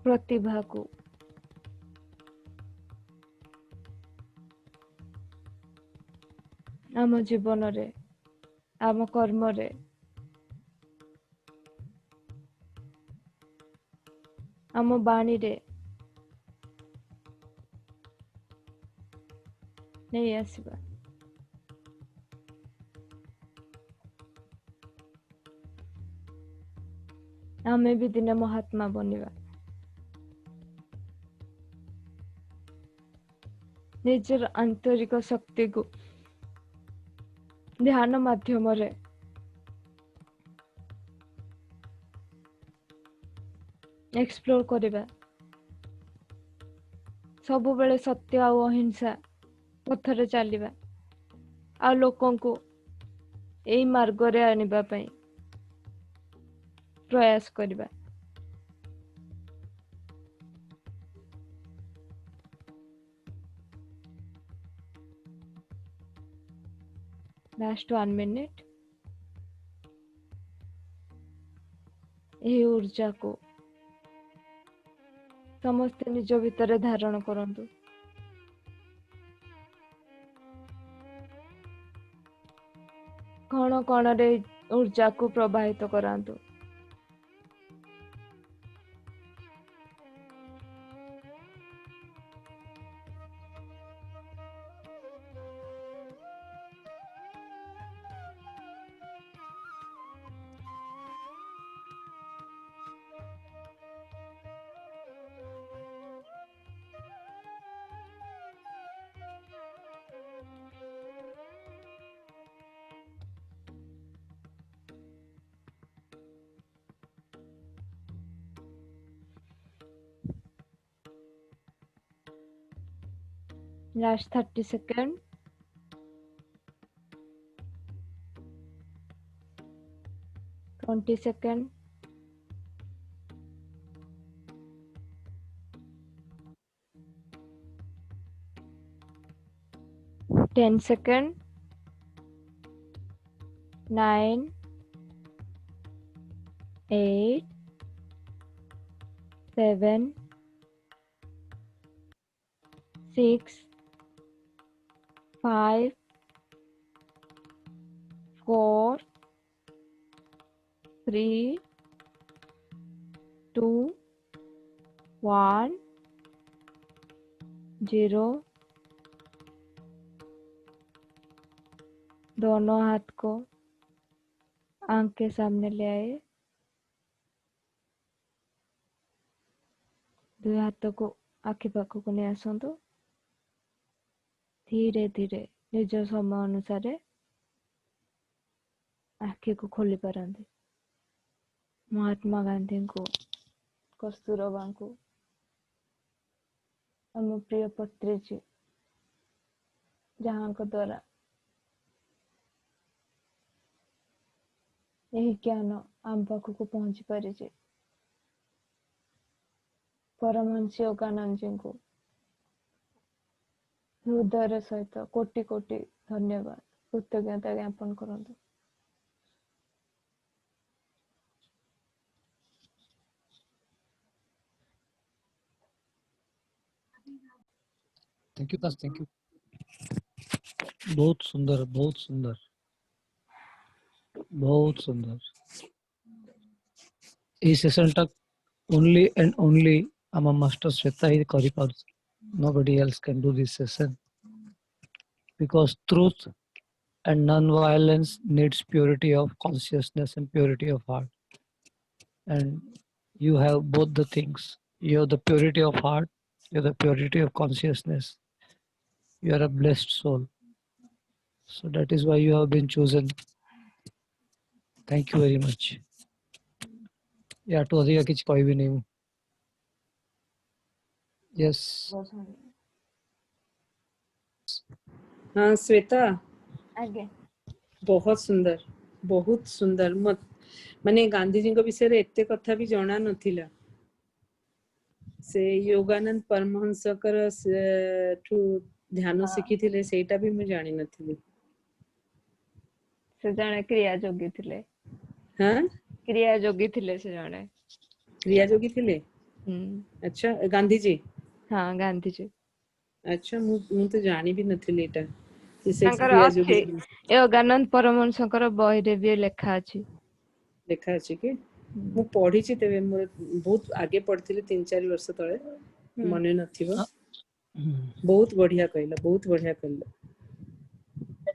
Speaker 1: प्रतिभा को आम जीवन रे, आम कर्म रे, आम बाणी रे नहीं आसबा। आमे भी दिने महात्मा बनिबा। निजर आंतरिक शक्ति को ध्यान माध्यम रे एक्सप्लोर करिबा। सबु बेले सत्य आ अहिंसा पथरे चलिबा आ लोकन को एई मार्ग रे आनिबा पई प्रयास करिबा। Last 1 minute. यही ऊर्जा को समस्त निज भितर धारण करंतु। कण कण रे ऊर्जा को प्रवाहित करांतु। Last 30 second. Twenty second. Ten second. 9 8 7 6 5 4 3 2 1 0। दोनों हाथ को आंख के सामने ले आए। दुई हाथ को आखि पाखक नहीं आसतु। धीरे धीरे निज समय अनुसार आखि को खोली पारंती। महात्मा गांधी को, कस्तूरबा को, आम प्रिय पत्री जी जहाँ द्वारा यही ज्ञान आम पाखक पहुंची पारी। परमहंस योगानंद जी को हृदय सहित कोटि कोटि धन्यवाद, कृतज्ञता ज्ञापन करंतु।
Speaker 2: थैंक यू ताश, थैंक यू। बहुत सुंदर, बहुत सुंदर, बहुत सुंदर। ये सेशन तक ओनली एंड ओनली आम मास्टर श्वेता ही करि पारुछ। Nobody else can do this session because truth and non-violence needs purity of consciousness and purity of heart, and you have both the things. You have the purity of heart, you have the purity of consciousness. You are a blessed soul, so that is why you have been chosen. Thank you very much. या तो अधिक किसी कोई भी नहीं हूँ। Yes.
Speaker 3: हाँ श्वेता,
Speaker 1: आगे
Speaker 3: बहुत सुंदर मत माने गांधी जी को विषय रे एते कथा भी जणा नथिला। से योगानंद परमहंसकर ठू ध्यान शिखिथिले सेटा भी मैं जानि नथिली।
Speaker 1: से जणे क्रिया जोगी थिले।
Speaker 3: हाँ
Speaker 1: क्रिया जोगी थिले से जणे।
Speaker 3: क्रिया जोगी थिले। अच्छा गांधी जी।
Speaker 1: हाँ गांधी जी।
Speaker 3: अच्छा मु तो जानि भी नथिली एटा कि से
Speaker 1: तांकर
Speaker 3: क्रिया
Speaker 1: अछि
Speaker 3: जोगी
Speaker 1: योगानंद परमहंसकर बही रे भी लेखा अछि।
Speaker 3: लेखा अछि कि मु पढ़ी छि तेबे मोर बहुत आगे पढ़थिले 3-4 वर्ष तळे मने नथिबो। बहुत बढ़िया कहला, बहुत बढ़िया कहला।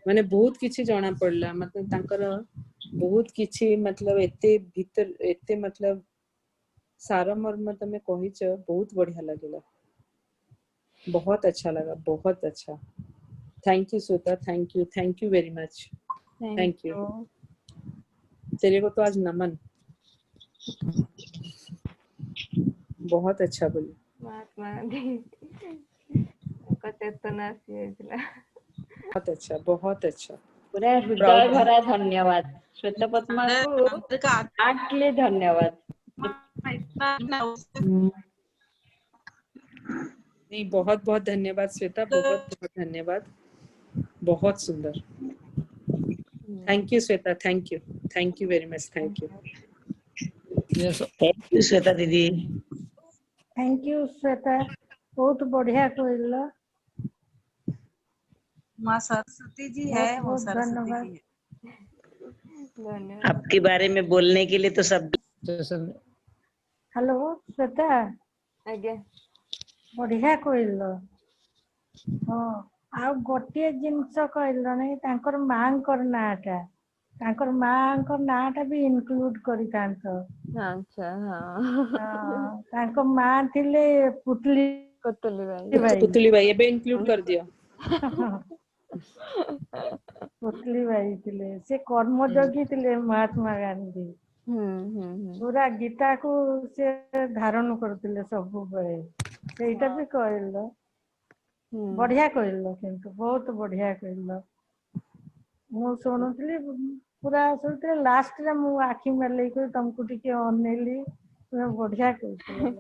Speaker 3: माने बहुत किछि जाना पड़ला, मतलब तांकर बहुत किछि मतलब एते भीतर एते मतलब सारा मर्म तमे कहिछ, बहुत बढ़िया लागला। बहुत अच्छा लगा, बहुत अच्छा। Thank you Shweta, thank you very much. Thank you. तेरे को तो आज नमन। बहुत अच्छा बोली।
Speaker 1: महात्मा गांधी को चेतना आसीला।
Speaker 3: बहुत अच्छा, बहुत अच्छा।
Speaker 4: पूरा हृदय भरा धन्यवाद श्वेता पद्मा को, हार्टली धन्यवाद।
Speaker 3: नहीं बहुत बहुत धन्यवाद श्वेता, बहुत बहुत धन्यवाद, बहुत सुंदर। Thank you Shweta, thank you very much, thank you.
Speaker 2: Yes.
Speaker 5: Thank you Shweta didi.
Speaker 6: Thank you Shweta, बहुत बढ़िया कहला।
Speaker 7: माँ सरस्वती जी है, वो
Speaker 6: बहुत
Speaker 7: सरस्वती
Speaker 6: धन्यवाद।
Speaker 7: जी है।
Speaker 1: धन्यवाद।
Speaker 5: आपके बारे में बोलने के लिए तो सब।
Speaker 6: हेलो श्वेता,
Speaker 1: आगे
Speaker 6: बढ़िया कहला। हाँ आ गोटे जिनस कहला नहीं, तांकर मांकर नाटा, तांकर मांकर नाटा भी इंक्लूड करी तांत।
Speaker 1: अच्छा हाँ
Speaker 6: हाँ तांकर मां थिले पुतली भाई।
Speaker 3: पुतली भाई एबे इंक्लूड कर दिया।
Speaker 6: पुतली भाई थिले, से कर्मयोगी थिले महात्मा गांधी। पूरा गीता को से धारण करथिले सब बेले, सेटा भी कहला। बढ़िया कहला, किंतु बहुत बढ़िया कहला। मु सुनुथली पूरा सुनते लास्ट रे मु आखी मेले को तुमको टिके अनेली, तुम बढ़िया कहला।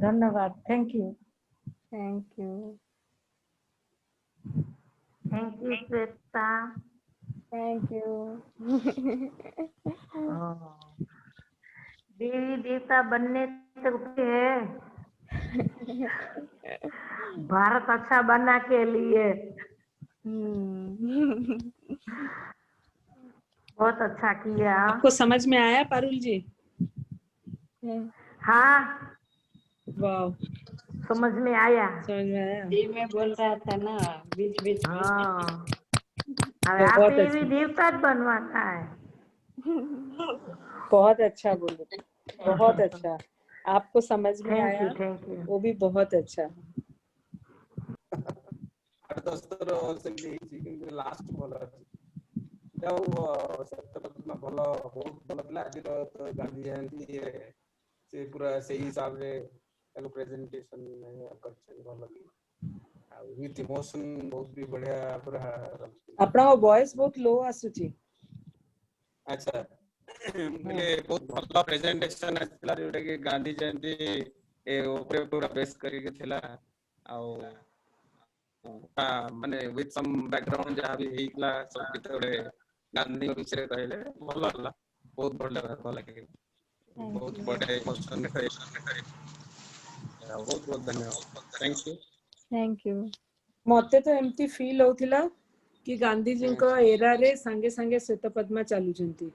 Speaker 6: धन्यवाद, thank you.
Speaker 1: Thank you.
Speaker 6: Thank you Shweta.
Speaker 1: Thank you.
Speaker 6: देवी देवता बनने तक है, भारत अच्छा बनना के लिए। बहुत अच्छा किया।
Speaker 3: आपको समझ में आया पारुल जी?
Speaker 6: हाँ
Speaker 3: वाह,
Speaker 6: समझ में आया।
Speaker 3: समझ में आया।
Speaker 4: जी मैं बोल रहा था ना बीच बीच में।
Speaker 6: हाँ अरे आप
Speaker 3: बहुत
Speaker 6: देवी
Speaker 3: अच्छा,
Speaker 6: देवता बनवाना है।
Speaker 3: बहुत अच्छा बोले, बहुत अच्छा। आपको समझ में
Speaker 6: थैंक
Speaker 3: आया,
Speaker 6: यू, थैंक यू।
Speaker 3: वो भी बहुत अच्छा।
Speaker 8: लास्ट भल भल भल गांधी जयंती से पूरा सही हिसाब रे प्रेजेंटेशन भल विथ इमोशन बहुत भी बढ़िया पूरा।
Speaker 3: अपना वॉइस बहुत लो आसुची।
Speaker 8: अच्छा बोले बहुत भल प्रेजेंटेशन आछला, जोटा कि गांधी जयंती ए ऊपर पूरा बेस करके थिला। माने विथ सम बैकग्राउंड जहाँ भी हेइला सब कितरे गांधी विषय कहले भल लागला, बहुत बढ़िया भल लगे, बहुत बड़े इमोशन करे। बहुत बहुत धन्यवाद थैंक यू
Speaker 1: थैंक यू।
Speaker 3: मते तो एमती फील होथिला कि गांधी जी को एरा रे संगे संगे श्वेत पद्मा चालू जंती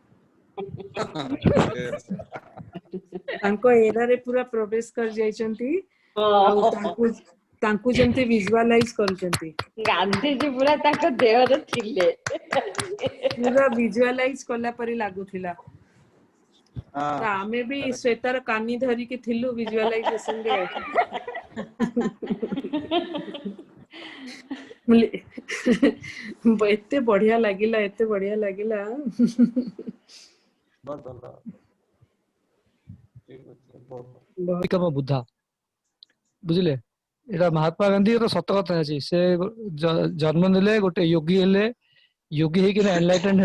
Speaker 3: तांको एरा रे पूरा प्रवेश कर जाइचंती आ तांकु जंती विजुअलाइज करूचंती
Speaker 4: गांधी जी पूरा ताको देह रे थिले
Speaker 3: पूरा विजुअलाइज कला परी लागुथिला ता आमे भी श्वेतार कानी धरी के थिलु विजुअलाइजेशन रे एते बढ़िया लागिला
Speaker 8: बहुत धन्यवाद
Speaker 2: ବିକମ ବୁଦ୍ଧା ବୁଝିଲେ ଏଟା ମହାତ୍ମା ଗାନ୍ଧୀର ସତ କଥା ଅଛି ସେ ଜନ୍ମ ନେଲେ ଗୋଟେ ଯୋଗୀ ହେଲେ ଯୋଗୀ ହେଇକିନା ଏନଲାଇଟେଣ୍ଡ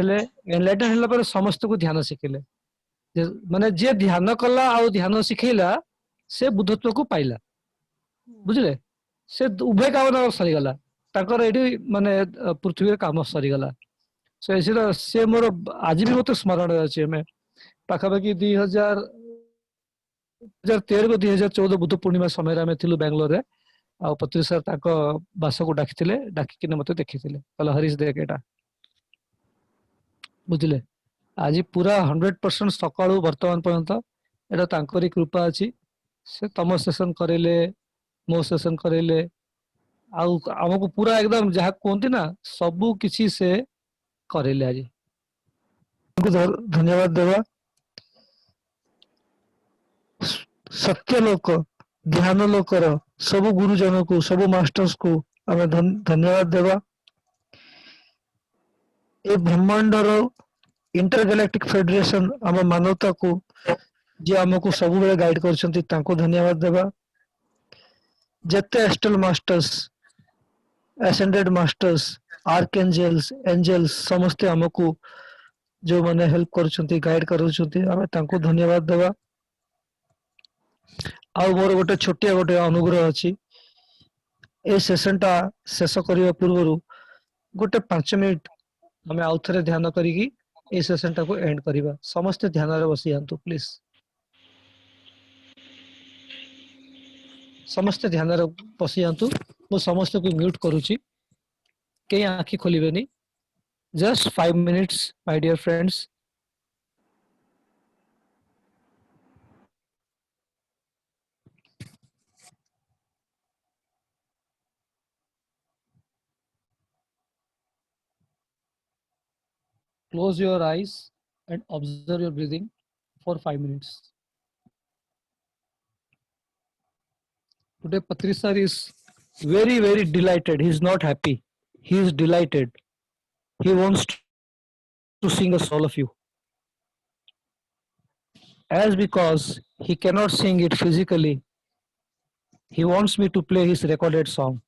Speaker 2: ହେଲା ପରେ ସମସ୍ତଙ୍କୁ ଧ୍ୟାନ ଶିଖିଲେ ମାନେ ଯିଏ ଧ୍ୟାନ କଲା ଆଉ ଧ୍ୟାନ ଶିଖେଇଲା ସେ ବୁଦ୍ଧତ୍ୱକୁ ପାଇଲା ବୁଝିଲେ ସେ ଉଭୟ କାମ ତାଙ୍କର ସରିଗଲା ତାଙ୍କର ଏଠି ମାନେ ପୃଥିବୀରେ କାମ ସରିଗଲା ସେ ମୋର ଆଜି ବି ମତେ ସ୍ମରଣ ଅଛି ଆମେ ପାଖାପାଖି 2013 2014 ବୁଦ୍ଧ ପୂର୍ଣ୍ଣିମା ସମୟରେ ଆମେ ଥିଲୁ ବାଙ୍ଗାଲୋରରେ ଆଉ ପତ୍ରୀ ସାର୍ ତାଙ୍କ ବାସକୁ ଡାକିକିନା ମତେ ଦେଖିଥିଲେ କହିଲେ ହରିଶ ଦେଖ ଏଟା ବୁଝିଲେ ଆଜି ପୁରା 100% ସକାଳୁ ବର୍ତ୍ତମାନ ପର୍ଯ୍ୟନ୍ତ ଏଟା ତାଙ୍କରି କୃପା ଅଛି ସେ ତମ ସେସନ କରେଇଲେ ମୋ ସେସନ କରେଇଲେ ଆଉ ଆମକୁ ପୁରା एकदम ଯାହା କୁହନ୍ତି ନା ସବୁ କିଛି ସେ କରେଇଲେ ଆଜି ଧନ୍ୟବାଦ ଦେବା सत्य लोक ध्यान लोकर सब गुरुजन को सब मास्टर्स को आम धन्यवाद देवा ए ब्रह्मांडर इंटरगैलेक्टिक फेडरेशन आम मानवता को जे आमको सब बेले गाइड करछंती तांको धन्यवाद देवा जते astral masters ascended masters archangels angels समस्त आमको जो माने हेल्प करछंती गाइड करछंती आम तांको धन्यवाद देवा आउ मोर गोटे छोटिया गोटे अनुग्रह अच्छी ए सेशन टा शेष करने पूर्व गोटे 5 मिनिट हमें आउ थे ध्यान करी ए सेशन टा को एंड करवा समस्त ध्यान रे बसी जातु प्लीज समस्त ध्यान रे बसी जातु मु समस्त को म्यूट करूची कई आंखी खोलिबेनी just 5 minutes my dear friends Close your eyes and observe your breathing for 5 minutes. Today Patri sir is very delighted. He is not happy. He is delighted. He wants to sing us all of you. As because he cannot sing it physically, he wants me to play his recorded song.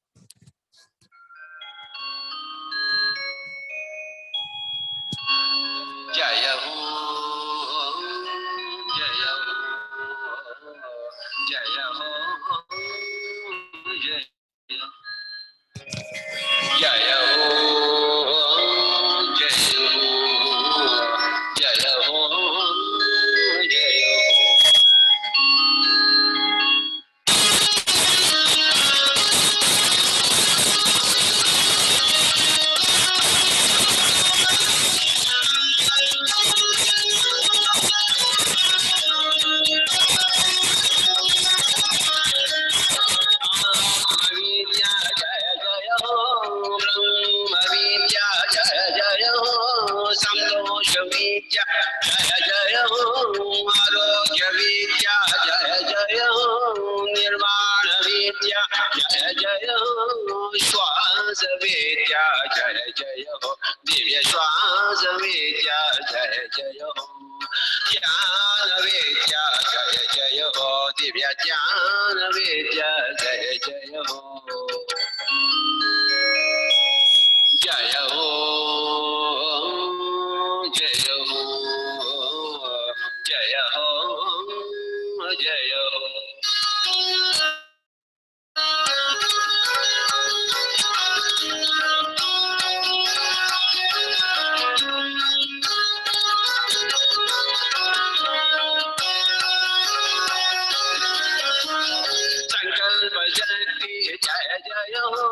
Speaker 9: जय हो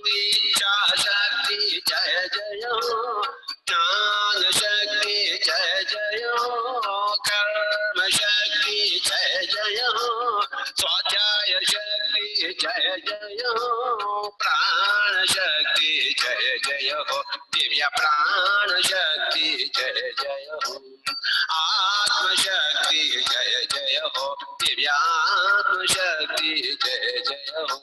Speaker 9: इच्छा शक्ति जय जय हो ज्ञान शक्ति जय जय हो कर्म शक्ति जय जय हो स्वाध्याय शक्ति जय जय हो प्राण शक्ति जय जय हो दिव्य प्राण शक्ति जय जय हो आत्म शक्ति जय जय हो दिव्यात्म शक्ति जय जय हो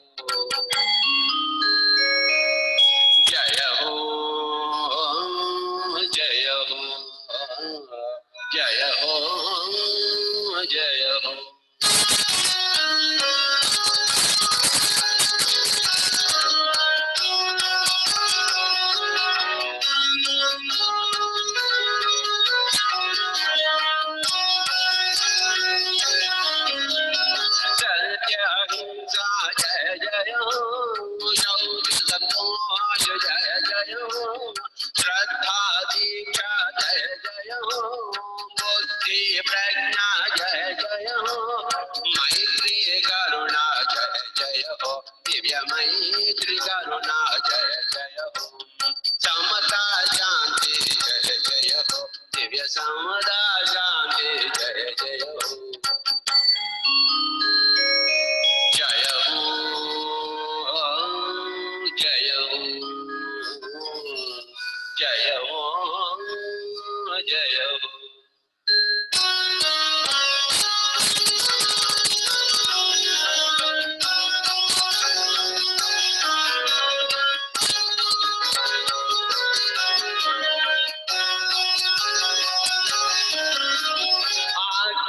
Speaker 9: जय हो जय हो जय हो जय हो सत्य अहिंसा जय जय हो शौर्य संतोष जय जय हो श्रद्धा दीक्षा जय जय हो बुद्धि प्रज्ञा जय जय हो मैत्री करुणा जय जय हो दिव्य मैत्री करुणा जय जय हो समता शांति जय जय हो दिव्य समता शांति जय जय हो जय हो जय हो जय हो जय हो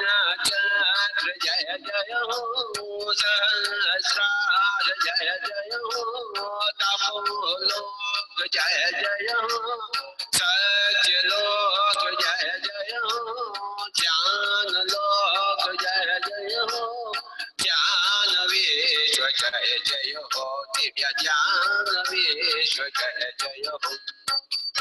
Speaker 9: आज्ञाचक्र जय जय हो सहस्रार जय जय हो तपोलोक जय जय हो सत्यलोक जय जय हो ज्ञान लोक जय जय हो ज्ञान विश्व जय जय हो दिव्य ज्ञान विश्व जय जय हो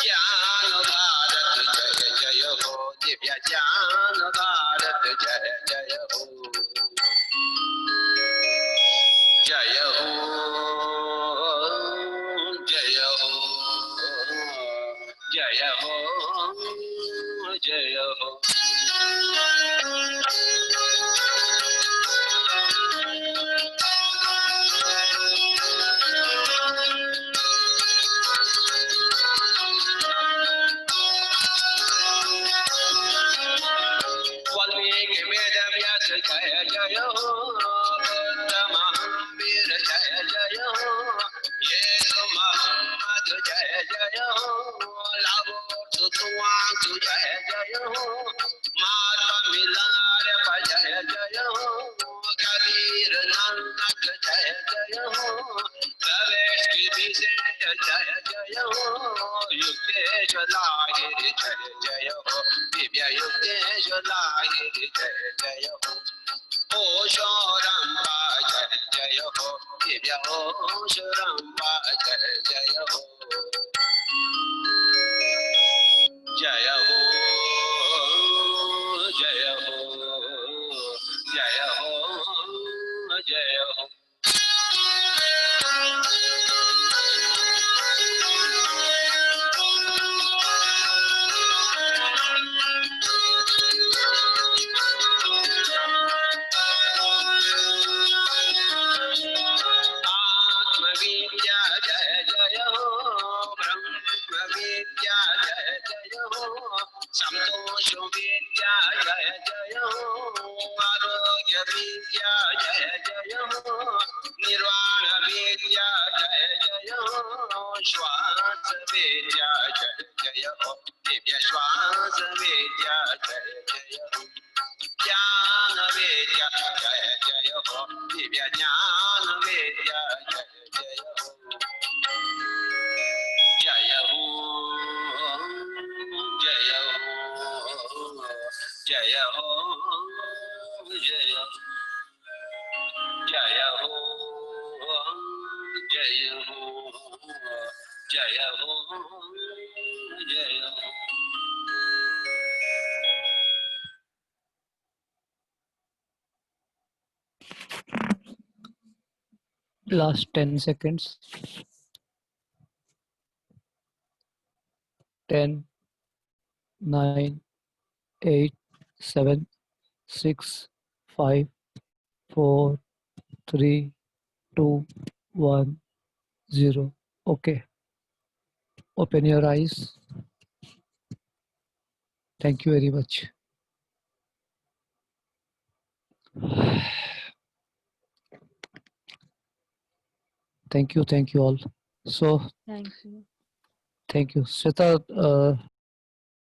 Speaker 9: ज्ञान भारत जय जय हो दिव्य ज्ञान भारत जय जय हो जय हो जय हो जय हो जय हो वाल्मीकि वेद व्यास जय जय हो बुद्ध महावीर जय जय हो येशु मोहम्मद जय जय हो लाओत्सु त्सुआंग्सु जय जय हो महात्मा मिलार जय जय हो कबीर नानक जय जय हो रवेश विसेट जय जय हो युक्तेश्वर लाहिर जय जय हो दिव्य युक्तेश्वर लाहिर जय जय हो ओशो रंबा जय जय हो दिव्य ओशो रंबा जय जय हो जय हो जय हो जय हो जय हो आत्मविद्या जय जय हो ब्रह्म विद्या जय जय हो संतोष विद्या जय जय हो आरोग्य विद्या जय जय हो निर्वाण विद्या जय जय हो श्वास विद्या जय जय हो दिव्य श्वास विद्या जय जय हो ज्ञान विद्या जय जय हो दिव्य ज्ञान विद्या जय जय हो जय हो जय हो जय हो जय हो जय हो जय हो जय हो जय हो
Speaker 2: Last 10 seconds. 10, 9, 8, 7, 6, 5, 4, 3, 2, 1, 0. Okay. Open your eyes. Thank you very much. Thank you all. So,
Speaker 1: Thank you.
Speaker 2: thank you. Sweta,